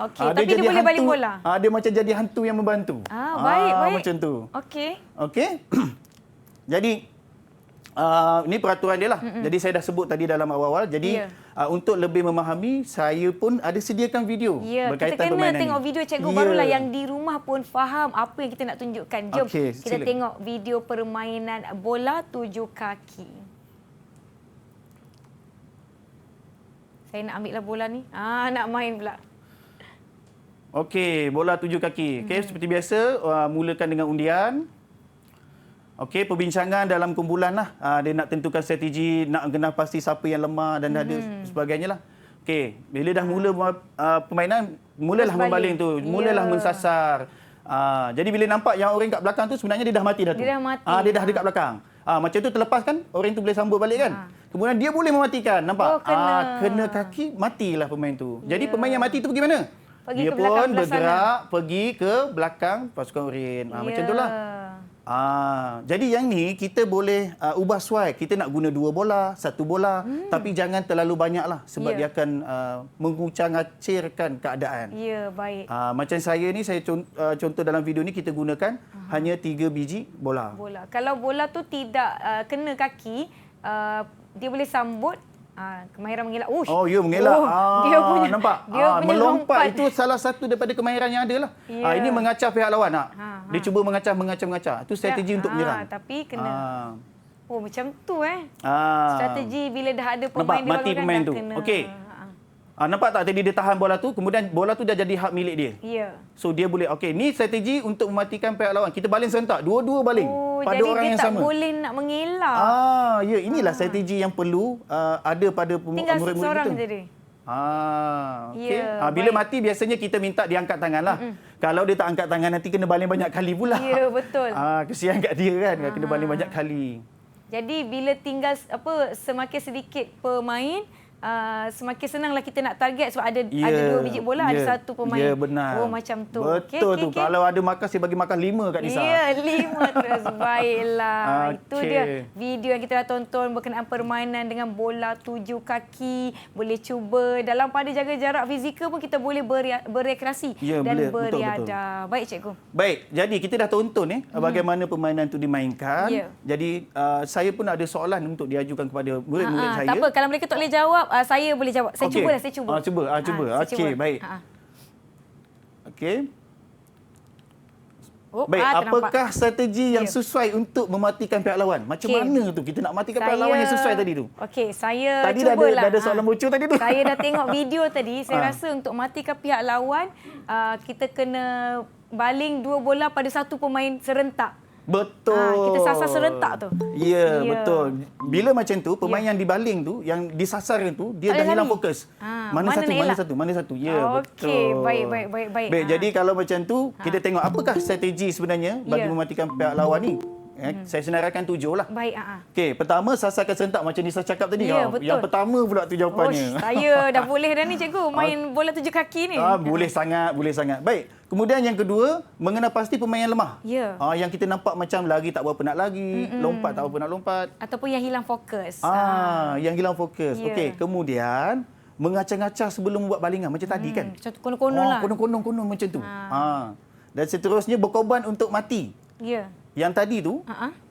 Speaker 2: Okey, tapi dia boleh baling bola.
Speaker 3: Dia macam jadi hantu yang membantu.
Speaker 2: Baik.
Speaker 3: Macam tu. Okey. Jadi, ini peraturan dia lah. Jadi saya dah sebut tadi dalam awal-awal. Jadi untuk lebih memahami, saya pun ada sediakan video berkaitan permainan ni.
Speaker 2: Kita kena tengok video cikgu barulah yang di rumah pun faham apa yang kita nak tunjukkan. Jom kita tengok video permainan bola 7 kaki. Saya nak ambil lah bola ni. Nak main pula.
Speaker 3: Okey, bola 7 kaki. Okey, seperti biasa, mulakan dengan undian. Okey, perbincangan dalam kumpulan lah. Dia nak tentukan strategi, nak kena pasti siapa yang lemah dan ada sebagainya lah. Okey, bila dah mula permainan, mulalah membaling tu. Mulalah mensasar. Jadi bila nampak yang orang kat belakang tu, sebenarnya dia dah mati dah tu.
Speaker 2: Dia dah mati.
Speaker 3: Dia dah dekat belakang. Macam tu terlepas kan, orang tu boleh sambut balik kan. Kemudian dia boleh mematikan. Nampak? Kena kaki, matilah pemain tu. Jadi pemain yang mati tu pergi mana? Dia pun bergerak pergi ke belakang pasukan Oren. Macam itulah. Jadi yang ni kita boleh ubah swipe. Kita nak guna 2 bola, 1 bola, tapi jangan terlalu banyaklah sebab dia akan mengucang-acirkan keadaan.
Speaker 2: Ya, baik.
Speaker 3: Macam saya ni, saya contoh dalam video ni kita gunakan hanya 3 biji bola.
Speaker 2: Kalau bola tu tidak kena kaki, dia boleh sambut. Kemahiran mengelak.
Speaker 3: Ya mengelak.
Speaker 2: Dia punya,
Speaker 3: nampak?
Speaker 2: Dia punya
Speaker 3: melompat itu salah satu daripada kemahiran yang ada lah. Ini mengacau pihak lawan. Dia cuba mengacau. Itu strategi untuk menyerang.
Speaker 2: Tapi kena. Oh, macam tu
Speaker 3: Ah.
Speaker 2: Strategi bila dah ada
Speaker 3: Nampak
Speaker 2: pemain
Speaker 3: mati
Speaker 2: dia
Speaker 3: pemain
Speaker 2: dah
Speaker 3: tu.
Speaker 2: kena.
Speaker 3: Okey. Nampak tak tadi dia tahan bola tu, kemudian bola tu dah jadi hak milik dia.
Speaker 2: Ya.
Speaker 3: So dia boleh, okey, ni strategi untuk mematikan pihak lawan. Kita baling serentak, dua-dua baling
Speaker 2: Oh,
Speaker 3: pada
Speaker 2: jadi
Speaker 3: orang
Speaker 2: dia
Speaker 3: yang
Speaker 2: tak
Speaker 3: sama.
Speaker 2: boleh nak mengelak.
Speaker 3: Ya, inilah strategi yang perlu ada pada
Speaker 2: Tinggal
Speaker 3: murid-murid
Speaker 2: seorang
Speaker 3: kita.
Speaker 2: je dia.
Speaker 3: Okey.
Speaker 2: Ya,
Speaker 3: Bila
Speaker 2: baik.
Speaker 3: mati biasanya kita minta dia angkat tangan lah. Kalau dia tak angkat tangan nanti kena baling banyak kali pula.
Speaker 2: Ya, betul.
Speaker 3: Kesian kat dia kan, kena baling banyak kali.
Speaker 2: Jadi bila tinggal semakin sedikit pemain, semakin senanglah kita nak target sebab ada 2 biji bola, ada 1 pemain.
Speaker 3: Ya, benar.
Speaker 2: Oh, macam tu.
Speaker 3: Betul tu. Kalau ada markas, saya bagi markas 5 kat Nisa.
Speaker 2: Ya, 5 terus. Baiklah. Itu
Speaker 3: Okey.
Speaker 2: dia video yang kita dah tonton berkenaan permainan dengan bola 7 kaki. Boleh cuba dalam pada jaga jarak fizikal pun kita boleh berekreasi
Speaker 3: Ya,
Speaker 2: dan
Speaker 3: boleh. Betul,
Speaker 2: beriadah. Baik, cikgu.
Speaker 3: Baik, jadi kita dah tonton bagaimana permainan tu dimainkan.
Speaker 2: Ya.
Speaker 3: Jadi saya pun ada soalan untuk diajukan kepada murid-murid saya.
Speaker 2: Tak apa, kalau mereka tak boleh jawab, saya boleh jawab. Saya
Speaker 3: Okey.
Speaker 2: cubalah, saya cuba.
Speaker 3: Cuba.
Speaker 2: Saya
Speaker 3: Okey,
Speaker 2: cuba.
Speaker 3: baik. Okey.
Speaker 2: Oh,
Speaker 3: Baik,
Speaker 2: ternampak.
Speaker 3: apakah strategi yang sesuai untuk mematikan pihak lawan? Macam mana tu kita nak matikan pihak lawan yang sesuai tadi tu?
Speaker 2: Okey, saya
Speaker 3: Tadi dah
Speaker 2: cubalah.
Speaker 3: ada soalan bocor tadi tu.
Speaker 2: Saya dah tengok video tadi. Saya rasa untuk matikan pihak lawan, kita kena baling 2 bola pada 1 pemain serentak.
Speaker 3: Betul.
Speaker 2: Kita sasar serentak tu.
Speaker 3: Ya,
Speaker 2: Ya.
Speaker 3: betul. Bila macam tu, pemain yang dibaling tu, yang disasar tu, dia
Speaker 2: Tak
Speaker 3: dah
Speaker 2: boleh
Speaker 3: hilang
Speaker 2: lari.
Speaker 3: fokus.
Speaker 2: Mana nak elak?
Speaker 3: Mana satu. Ya, betul.
Speaker 2: Okey, baik.
Speaker 3: Baik, jadi kalau macam tu, kita tengok apakah strategi sebenarnya bagi mematikan pihak lawan ni. Saya senaraikan 7 lah.
Speaker 2: Baik,
Speaker 3: Okey, pertama sasarkan serentak macam Nisa cakap tadi.
Speaker 2: Ya, betul.
Speaker 3: Yang pertama pula tu jawapannya.
Speaker 2: Saya dah boleh dah ni, cikgu, main bola 7 kaki ni.
Speaker 3: Boleh sangat. Baik. Kemudian yang kedua, mengenal pasti pemain yang lemah.
Speaker 2: Ya.
Speaker 3: Yang kita nampak macam lari tak berapa nak lari, lompat tak berapa nak lompat.
Speaker 2: Ataupun yang hilang fokus.
Speaker 3: Yang hilang fokus.
Speaker 2: Ya.
Speaker 3: Okey, kemudian mengacang-acang sebelum membuat balingan macam tadi kan.
Speaker 2: Macam konon-konon lah.
Speaker 3: Konon macam tu. Dan seterusnya berkorban untuk mati.
Speaker 2: Ya.
Speaker 3: Yang tadi tu,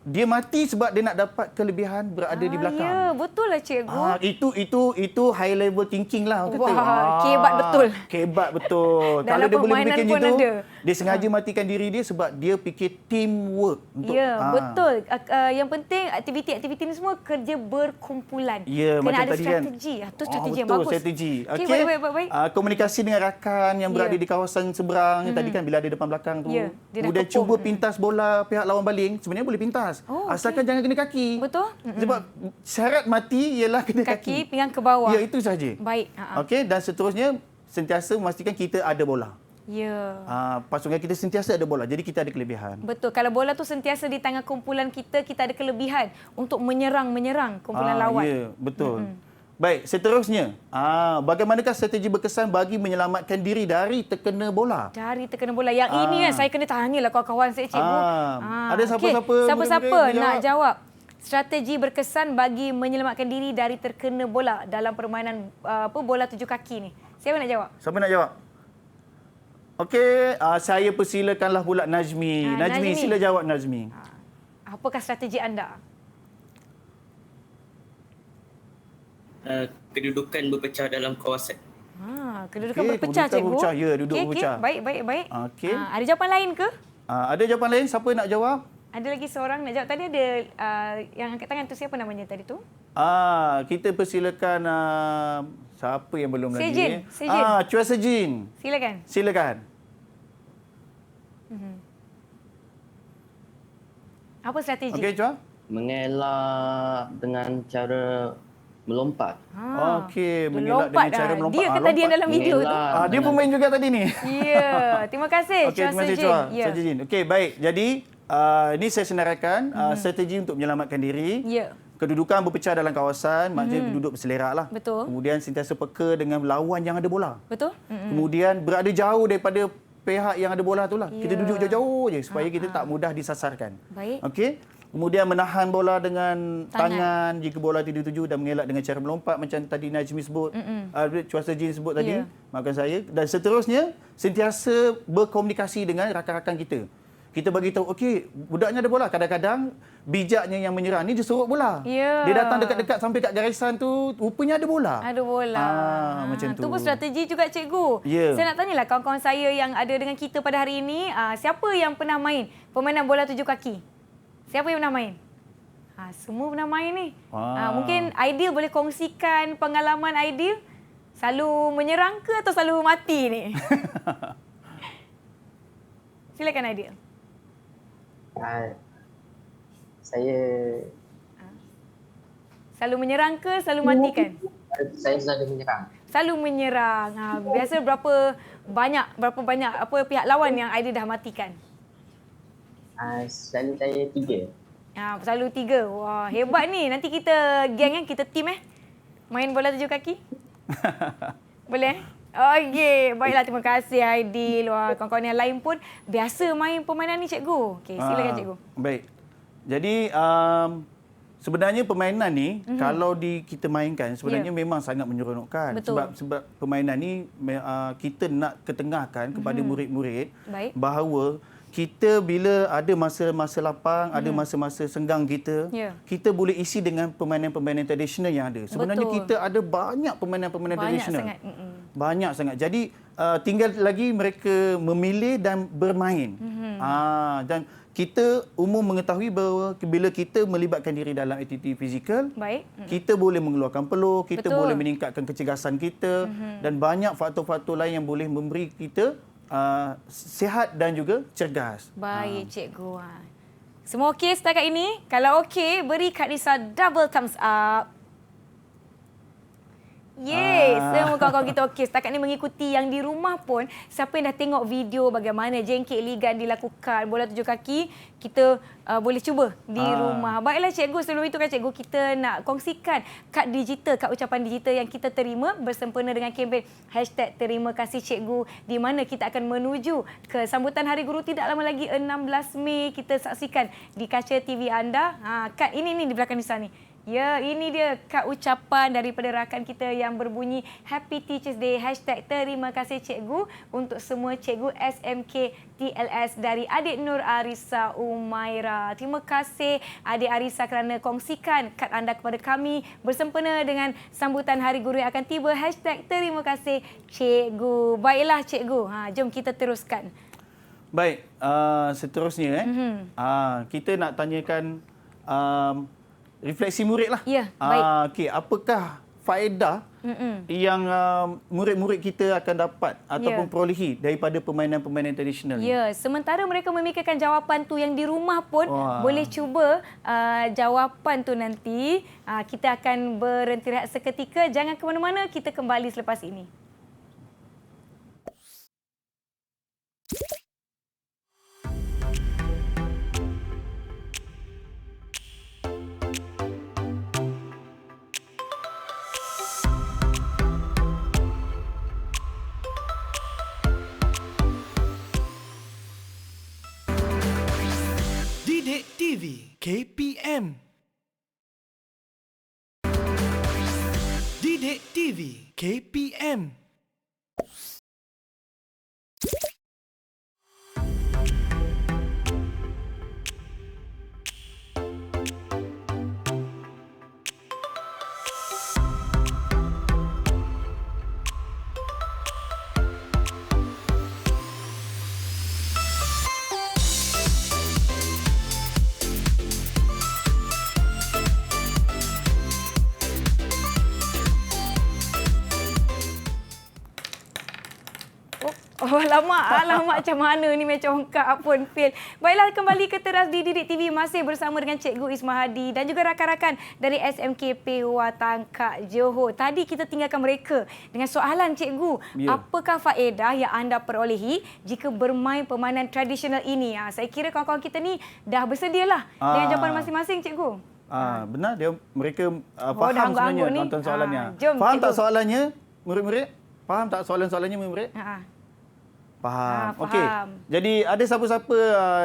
Speaker 3: dia mati sebab dia nak dapat kelebihan berada di belakang.
Speaker 2: Ya, betul lah, cikgu.
Speaker 3: Itu high level thinking lah orang kata.
Speaker 2: Wah, kebat betul.
Speaker 3: Kebat betul. Kalau
Speaker 2: Dalam
Speaker 3: dia boleh
Speaker 2: permainan
Speaker 3: fikir
Speaker 2: pun
Speaker 3: macam tu,
Speaker 2: ada.
Speaker 3: dia sengaja matikan diri dia sebab dia fikir teamwork.
Speaker 2: Ya, betul. Yang penting aktiviti-aktiviti ni semua kerja berkumpulan.
Speaker 3: Ya,
Speaker 2: kena
Speaker 3: macam
Speaker 2: ada
Speaker 3: tadi kan.
Speaker 2: strategi. Itu strategi yang
Speaker 3: betul,
Speaker 2: bagus.
Speaker 3: strategi.
Speaker 2: Okey, baik.
Speaker 3: Komunikasi dengan rakan yang berada di kawasan seberang. Tadi kan bila ada depan belakang tu.
Speaker 2: Ya, dia dah
Speaker 3: Kemudian
Speaker 2: kepung.
Speaker 3: cuba pintas bola pihak lawan baling. Sebenarnya boleh pintas. Asalkan jangan kena kaki.
Speaker 2: Betul.
Speaker 3: Sebab syarat mati ialah kena kaki.
Speaker 2: Pinggang ke bawah.
Speaker 3: Ya, itu sahaja.
Speaker 2: Baik.
Speaker 3: Okey, dan seterusnya sentiasa memastikan kita ada bola.
Speaker 2: Ya.
Speaker 3: Pasukan kita sentiasa ada bola. Jadi kita ada kelebihan.
Speaker 2: Betul. Kalau bola tu sentiasa di tangan kumpulan kita, kita ada kelebihan untuk menyerang kumpulan lawan.
Speaker 3: Ya, betul. Baik, seterusnya. Bagaimanakah strategi berkesan bagi menyelamatkan diri dari terkena bola?
Speaker 2: Dari terkena bola. Yang ini saya kena tanyalah kawan-kawan saya, cikgu.
Speaker 3: Ada siapa-siapa?
Speaker 2: Okey, siapa-siapa
Speaker 3: murid-murid
Speaker 2: nak jawab? Strategi berkesan bagi menyelamatkan diri dari terkena bola dalam permainan bola 7 kaki ni. Siapa nak jawab?
Speaker 3: Siapa nak jawab? Okey, saya persilakanlah pula Nazmi. Nazmi, sila jawab Nazmi.
Speaker 2: Apakah strategi anda?
Speaker 7: Kedudukan berpecah dalam kawasan.
Speaker 2: Kedudukan berpecah, cikgu.
Speaker 3: Berpecah. Ya, duduk berpecah.
Speaker 2: Baik.
Speaker 3: Okey.
Speaker 2: Ada jawapan lain ke?
Speaker 3: Ada jawapan lain? Siapa nak jawab?
Speaker 2: Ada lagi seorang nak jawab. Tadi ada yang angkat tangan tu, siapa namanya tadi tu?
Speaker 3: Kita persilakan siapa yang belum
Speaker 2: Sejin.
Speaker 3: lagi? Chua Sejin. Silakan.
Speaker 2: Apa strategi?
Speaker 3: Okey, Chua.
Speaker 6: Mengelak dengan cara melompat.
Speaker 3: Okey, mengelak dengan cara melompat.
Speaker 2: Dia ke tadi yang dalam video tu?
Speaker 3: Dia pemain juga tadi ni.
Speaker 2: Ya, terima kasih.
Speaker 3: Okey, terima kasih Chua Sejin. Okey, baik. Jadi, ini saya senaraikan strategi untuk menyelamatkan diri.
Speaker 2: Ya.
Speaker 3: Kedudukan berpecah dalam kawasan, maksudnya duduk berselerak lah.
Speaker 2: Betul.
Speaker 3: Kemudian sentiasa peka dengan lawan yang ada bola.
Speaker 2: Betul.
Speaker 3: Kemudian berada jauh daripada pihak yang ada bola tu lah. Kita duduk jauh-jauh je supaya kita tak mudah disasarkan.
Speaker 2: Baik.
Speaker 3: Okey. Kemudian menahan bola dengan tangan jika bola tidak dituju dan mengelak dengan cara melompat macam tadi Najmi sebut, Chua Sejin sebut tadi, maafkan saya. Dan seterusnya, sentiasa berkomunikasi dengan rakan-rakan kita. Kita bagi tahu, okey, budaknya ada bola. Kadang-kadang bijaknya yang menyerang ni dia sorok bola.
Speaker 2: Ya.
Speaker 3: Dia datang dekat-dekat sampai kat garisan tu, rupanya ada bola.
Speaker 2: Ada bola.
Speaker 3: Macam tu.
Speaker 2: Itu pun strategi juga, cikgu.
Speaker 3: Ya.
Speaker 2: Saya nak tanyalah kawan-kawan saya yang ada dengan kita pada hari ini, siapa yang pernah main permainan bola 7 kaki? Siapa yang pernah main? Semua pernah main ni.
Speaker 3: Wah.
Speaker 2: Mungkin Aidil boleh kongsikan pengalaman Aidil? Selalu menyerang ke atau selalu mati ni? Silakan Aidil.
Speaker 5: Saya
Speaker 2: Selalu menyerang ke selalu mati kan?
Speaker 5: saya selalu menyerang.
Speaker 2: Selalu menyerang. Biasa berapa banyak apa pihak lawan yang Aidil dah matikan?
Speaker 5: Selalu saya 3.
Speaker 2: Selalu 3. Wah, hebat ni. Nanti kita geng kita team main bola 7 kaki. Boleh? Okey, baiklah, terima kasih Aidil. Wah, kawan-kawan yang lain pun biasa main permainan ni cikgu. Okey, silakan cikgu.
Speaker 3: Baik. Jadi sebenarnya permainan ni kalau kita mainkan sebenarnya memang sangat menyeronokkan.
Speaker 2: Betul.
Speaker 3: Sebab permainan ni kita nak ketengahkan kepada murid-murid bahawa kita bila ada masa-masa lapang, ada masa-masa senggang kita, kita boleh isi dengan permainan-permainan tradisional yang ada. Sebenarnya kita ada banyak permainan-permainan tradisional. Banyak sangat. Jadi tinggal lagi mereka memilih dan bermain. Dan kita umum mengetahui bahawa bila kita melibatkan diri dalam aktiviti fizikal, kita boleh mengeluarkan peluh, kita boleh meningkatkan kecergasan kita dan banyak faktor-faktor lain yang boleh memberi kita sihat dan juga cergas.
Speaker 2: Baik, cikgu. Semua okey setakat ini? Kalau okey, beri Kak Nisa double thumbs up. Yeay, semua kawan-kawan kita okey. Setakat ni mengikuti yang di rumah pun, siapa yang dah tengok video bagaimana jengkit ligan dilakukan, bola 7 kaki, kita boleh cuba di rumah. Baiklah cikgu, sebelum itu kan cikgu, kita nak kongsikan kad digital, kad ucapan digital yang kita terima bersempena dengan kempen #Terima Kasih Cikgu, di mana kita akan menuju ke sambutan Hari Guru tidak lama lagi 16 Mei. Kita saksikan di kaca TV anda. Kad ini di belakang Nisa ni. Ya, ini dia kad ucapan daripada rakan kita yang berbunyi Happy Teachers Day #Terima Kasih Cikgu untuk semua cikgu SMK TLS dari adik Nur Arisa Umaira. Terima kasih adik Arisa kerana kongsikan kad anda kepada kami bersempena dengan sambutan Hari Guru yang akan tiba. #Terima Kasih Cikgu. Baiklah cikgu, jom kita teruskan.
Speaker 3: Baik, seterusnya kita nak tanyakan refleksi murid lah.
Speaker 2: Ya, baik.
Speaker 3: Okey, apakah faedah yang murid-murid kita akan dapat ataupun perolehi daripada permainan-permainan tradisional ni?
Speaker 2: Ya, sementara mereka memikirkan jawapan tu yang di rumah pun boleh cuba jawapan tu nanti. Kita akan berhenti rehat seketika. Jangan ke mana-mana, kita kembali selepas ini.
Speaker 1: Didik TV KPM. Didik TV KPM.
Speaker 2: Alamak macam mana ni, macam ongkak pun fail. Baiklah, kembali ke teras di Didik TV masih bersama dengan Cikgu Isma Hadi dan juga rakan-rakan dari SMK Pehua Tangkak Johor. Tadi kita tinggalkan mereka dengan soalan cikgu. Apakah faedah yang anda perolehi jika bermain permainan tradisional ini? Saya kira kawan-kawan kita ni dah bersedialah dengan jawapan masing-masing cikgu.
Speaker 3: Benar, mereka faham sebenarnya tonton soalannya. Faham tak soalannya murid-murid? Faham tak soalan-soalannya murid-murid? Faham. Okey. Jadi ada siapa-siapa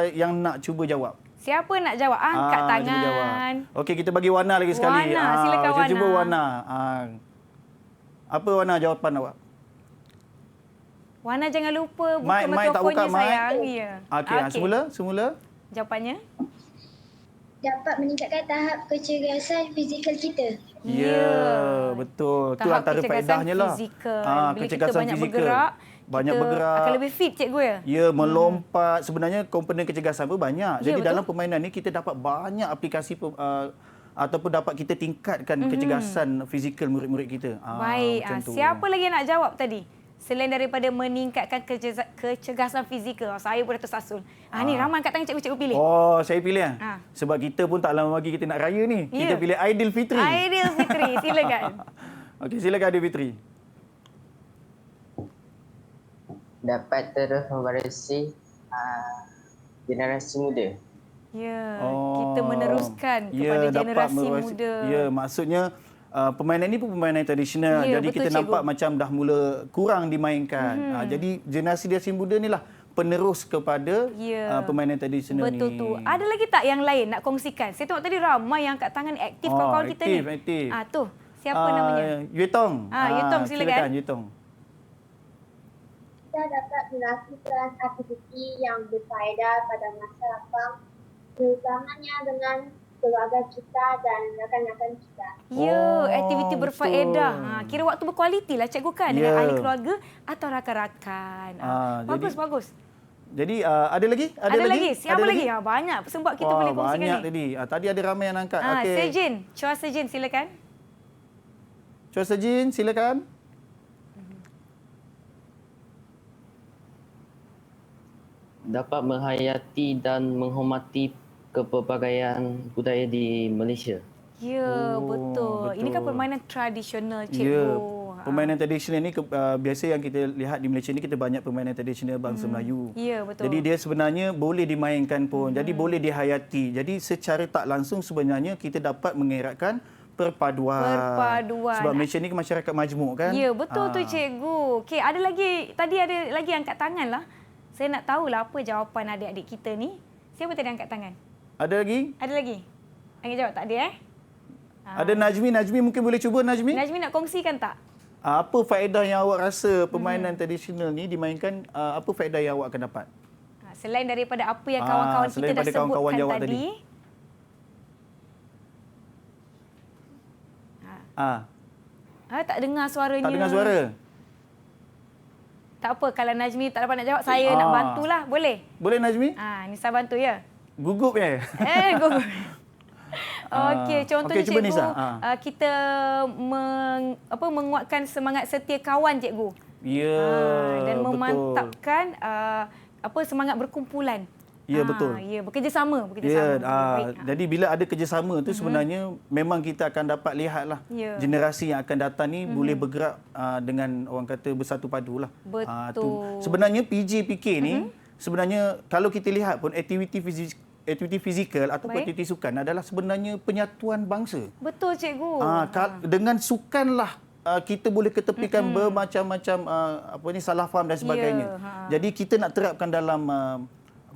Speaker 3: yang nak cuba jawab?
Speaker 2: Siapa nak jawab? Angkat tangan.
Speaker 3: Okey, kita bagi Wana lagi sekali.
Speaker 2: Wana, silakan Wana.
Speaker 3: Cuba Wana. Apa Wana jawapan awak?
Speaker 2: Wana jangan lupa buka mikrofonnya sayang. Ya.
Speaker 3: Okey, semula.
Speaker 2: Jawapannya?
Speaker 4: Dapat meningkatkan tahap kecergasan fizikal kita.
Speaker 3: Ya, betul. Itu antara faedahnya lah.
Speaker 2: Bila kita banyak bergerak,
Speaker 3: banyak
Speaker 2: kita
Speaker 3: bergerak.
Speaker 2: akan lebih fit cikgu ya?
Speaker 3: Ya, melompat. Sebenarnya komponen kecergasan pun banyak.
Speaker 2: Ya,
Speaker 3: Jadi
Speaker 2: betul.
Speaker 3: dalam permainan ni kita dapat banyak aplikasi ataupun dapat kita tingkatkan kecergasan fizikal murid-murid kita.
Speaker 2: Baik.
Speaker 3: Macam tu.
Speaker 2: Siapa lagi yang nak jawab tadi? Selain daripada meningkatkan kecergasan fizikal. Saya pun dah tersasul. Ni ramai angkat tangan cikgu pilih.
Speaker 3: Oh, saya pilih sebab kita pun tak lama lagi kita nak raya ni. Kita pilih Aidilfitri.
Speaker 2: Aidilfitri, silakan.
Speaker 3: Okey, silakan Aidilfitri.
Speaker 5: Dapat terus mewarisi generasi muda.
Speaker 2: Ya, kita meneruskan kepada generasi muda.
Speaker 3: Ya, maksudnya permainan ini pun permainan tradisional.
Speaker 2: Ya,
Speaker 3: jadi
Speaker 2: betul,
Speaker 3: kita
Speaker 2: cikgu.
Speaker 3: nampak macam dah mula kurang dimainkan. Jadi generasi muda ni lah penerus kepada permainan tradisional ni.
Speaker 2: Betul tu. Ada lagi tak yang lain nak kongsikan? Saya tengok tadi ramai yang angkat tangan aktif kawan-kawan kita ni.
Speaker 3: Aktif.
Speaker 2: Tu, siapa namanya?
Speaker 3: Yutong.
Speaker 2: Yutong, silakan.
Speaker 3: Yutong.
Speaker 4: Kita dapat melakukan aktiviti yang berfaedah pada masa lapang, terutamanya dengan keluarga kita dan rakan-rakan kita.
Speaker 2: Ya, aktiviti berfaedah. Kira waktu berkualiti lah cikgu kan dengan ahli keluarga atau rakan-rakan. Bagus.
Speaker 3: Jadi ada lagi?
Speaker 2: Ada lagi? Siapa lagi? Banyak sebab kita boleh kongsikan
Speaker 3: banyak
Speaker 2: ni.
Speaker 3: tadi. Tadi ada ramai yang angkat.
Speaker 2: Sejin, Chua Sejin silakan.
Speaker 3: Chua Sejin silakan.
Speaker 6: Dapat menghayati dan menghormati kepelbagaian budaya di Malaysia.
Speaker 2: Ya, betul. Ini kan permainan tradisional, cikgu.
Speaker 3: Ya, permainan tradisional ni biasa yang kita lihat di Malaysia ni kita banyak permainan tradisional bangsa Melayu.
Speaker 2: Ya, betul.
Speaker 3: Jadi dia sebenarnya boleh dimainkan pun. Jadi boleh dihayati. Jadi secara tak langsung sebenarnya kita dapat mengeratkan perpaduan. Sebab Malaysia ni masyarakat majmuk kan?
Speaker 2: Ya, betul tu cikgu. Okey, ada lagi angkat tangan lah. Saya nak tahulah apa jawapan adik-adik kita ni. Siapa tadi angkat tangan?
Speaker 3: Ada lagi?
Speaker 2: Ada lagi? Angkat jawab tak ada
Speaker 3: Ada Najmi. Najmi mungkin boleh cuba Najmi?
Speaker 2: Najmi nak kongsikan tak?
Speaker 3: Apa faedah yang awak rasa permainan tradisional ni dimainkan, apa faedah yang awak akan dapat?
Speaker 2: Selain daripada apa yang kawan-kawan kita dah sebutkan tadi. Tak dengar suaranya.
Speaker 3: Tak dengar suara?
Speaker 2: Tak apa, kalau Najmi tak dapat nak jawab, saya nak bantulah. Boleh?
Speaker 3: Boleh Najmi?
Speaker 2: Nisa bantu ya?
Speaker 3: Gugup ya?
Speaker 2: Gugup. Okey, contohnya
Speaker 3: cuba
Speaker 2: cikgu,
Speaker 3: Nisa.
Speaker 2: Kita menguatkan semangat setia kawan cikgu.
Speaker 3: Ya,
Speaker 2: dan
Speaker 3: betul.
Speaker 2: memantapkan semangat berkumpulan.
Speaker 3: Ya, betul.
Speaker 2: Ya, bekerjasama.
Speaker 3: Jadi bila ada kerjasama tu sebenarnya memang kita akan dapat lihatlah generasi yang akan datang ni boleh bergerak dengan orang kata bersatu padulah.
Speaker 2: Betul.
Speaker 3: Sebenarnya PJPK ni sebenarnya kalau kita lihat pun aktiviti fizikal ataupun aktiviti sukan adalah sebenarnya penyatuan bangsa.
Speaker 2: Betul cikgu.
Speaker 3: Dengan sukanlah kita boleh ketepikan bermacam-macam salah faham dan sebagainya. Jadi kita nak terapkan dalam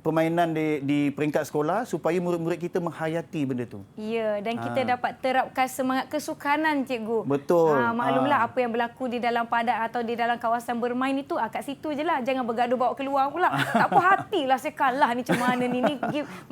Speaker 3: permainan di peringkat sekolah supaya murid-murid kita menghayati benda tu.
Speaker 2: Ya, dan kita dapat terapkan semangat kesukanan cikgu.
Speaker 3: Betul.
Speaker 2: Maklumlah apa yang berlaku di dalam padat atau di dalam kawasan bermain itu kat situ je lah. Jangan bergaduh bawa keluar pula. Tak apa hatilah saya kalah ni macam mana ni.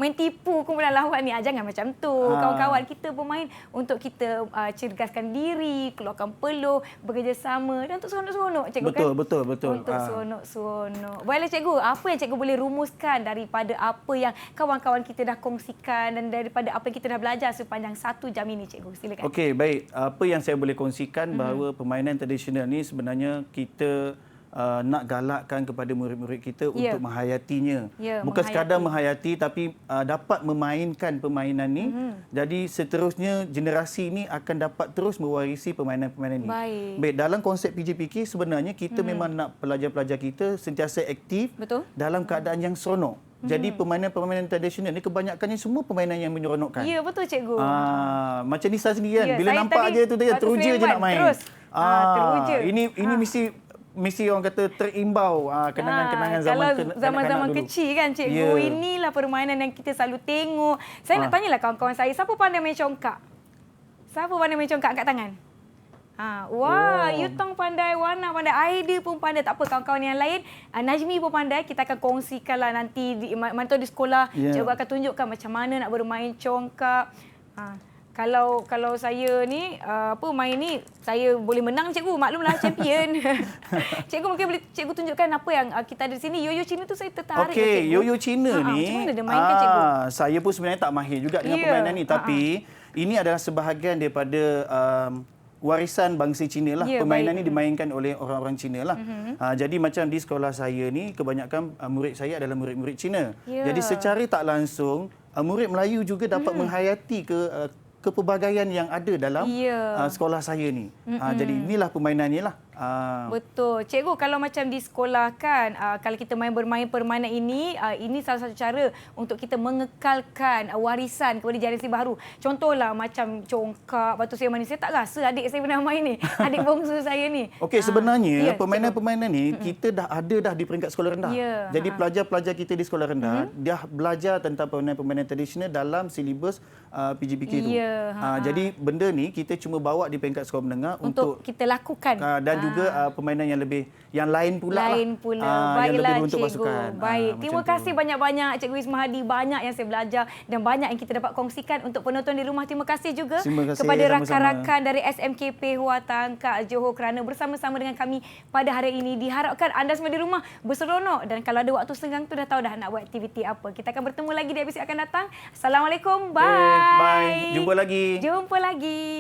Speaker 2: Main tipu kemudian lawan ni. Jangan macam tu. Kawan-kawan kita bermain untuk kita cergaskan diri, keluarkan peluh, bekerjasama dan untuk seronok-seronok cikgu kan?
Speaker 3: Betul.
Speaker 2: Untuk seronok-seronok. Baiklah cikgu, apa yang cikgu boleh rumuskan daripada apa yang kawan-kawan kita dah kongsikan dan daripada apa yang kita dah belajar sepanjang 1 jam ini cikgu? Silakan.
Speaker 3: Okey, baik. Apa yang saya boleh kongsikan bahawa permainan tradisional ni sebenarnya kita nak galakkan kepada murid-murid kita untuk menghayatinya. Bukan sekadar menghayati tapi dapat memainkan permainan ni. Jadi seterusnya generasi ini akan dapat terus mewarisi permainan-permainan ni. Baik, dalam konsep PJPK sebenarnya kita memang nak pelajar-pelajar kita sentiasa aktif dalam keadaan yang seronok. Jadi permainan-permainan tradisional ni kebanyakannya semua permainan yang menyeronokkan.
Speaker 2: Ya, betul cikgu.
Speaker 3: Macam Nisa sendiri kan, bila nampak je tu dia teruja je nak main.
Speaker 2: Terus. Teruja.
Speaker 3: Ini mesti orang kata terimbau kenangan-kenangan
Speaker 2: zaman kecil kan cikgu. Inilah permainan yang kita selalu tengok. Saya nak tanyalah kawan-kawan saya, siapa pandai main congkak? Siapa pandai main congkak? Angkat tangan. Yutong pandai, Wana pandai, Aida pun pandai. Tak apa kawan-kawan yang lain, Najmi pun pandai. Kita akan kongsikanlah nanti mantau di sekolah. Cikgu akan tunjukkan macam mana nak bermain congkak. Kalau saya ni main ni saya boleh menang cikgu, maklumlah champion. Cikgu mungkin boleh cikgu tunjukkan apa yang kita ada di sini. Yo-yo Cina tu saya tertarik.
Speaker 3: Okey, yo-yo Cina ni
Speaker 2: macam mana dia mainkan cikgu?
Speaker 3: Saya pun sebenarnya tak mahir juga dengan permainan ni, tapi ini adalah sebahagian daripada warisan bangsa Cina lah. Permainan ni dimainkan oleh orang-orang Cina lah. Jadi macam di sekolah saya ni kebanyakan murid saya adalah murid-murid Cina. Jadi secara tak langsung murid Melayu juga dapat menghayati kepelbagaian yang ada dalam sekolah saya ni. Jadi inilah permainannya lah.
Speaker 2: Betul. Cikgu, kalau macam di sekolah kan, kalau kita bermain permainan ini salah satu cara untuk kita mengekalkan warisan kepada generasi baru. Contohlah macam congkak, batu siam manis. Saya tak rasa adik saya pernah main ni. Adik bongsu saya ni.
Speaker 3: Okey, sebenarnya permainan-permainan ni kita dah ada di peringkat sekolah rendah. Jadi pelajar-pelajar kita di sekolah rendah dah belajar tentang permainan-permainan tradisional dalam silibus PGPK tu. Jadi benda ni kita cuma bawa di peringkat sekolah menengah untuk
Speaker 2: kita lakukan.
Speaker 3: Dan juga permainan yang lain pula.
Speaker 2: Baiklah,
Speaker 3: yang lebih untuk
Speaker 2: cikgu.
Speaker 3: pasukan.
Speaker 2: Baik. Terima kasih banyak-banyak Cikgu Ismahadi. Banyak yang saya belajar dan banyak yang kita dapat kongsikan untuk penonton di rumah. Terima kasih juga kepada rakan-rakan dari SMKP Hua Tangkak Johor kerana bersama-sama dengan kami pada hari ini. Diharapkan anda semua di rumah berseronok dan kalau ada waktu senggang tu dah tahu dah nak buat aktiviti apa. Kita akan bertemu lagi di episod akan datang. Assalamualaikum. Bye.
Speaker 3: Bye. Jumpa lagi.
Speaker 2: Jumpa lagi.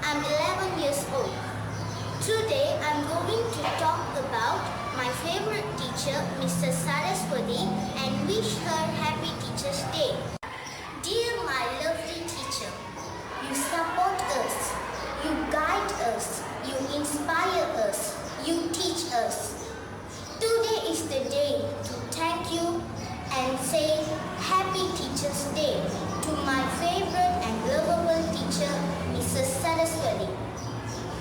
Speaker 10: I'm 11 years old. Today, I'm going to talk about my favorite teacher, Mr. Saraswati, and wish her Happy Teacher's Day. Dear my lovely teacher, you support us, you guide us, you inspire us, you teach us. Today is the day to thank you and say Happy Teacher's Day to my favorite and lovable teacher, Mrs. Saraswati.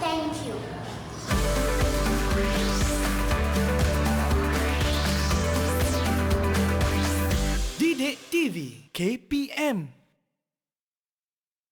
Speaker 10: Thank you.
Speaker 1: Didik TV KPM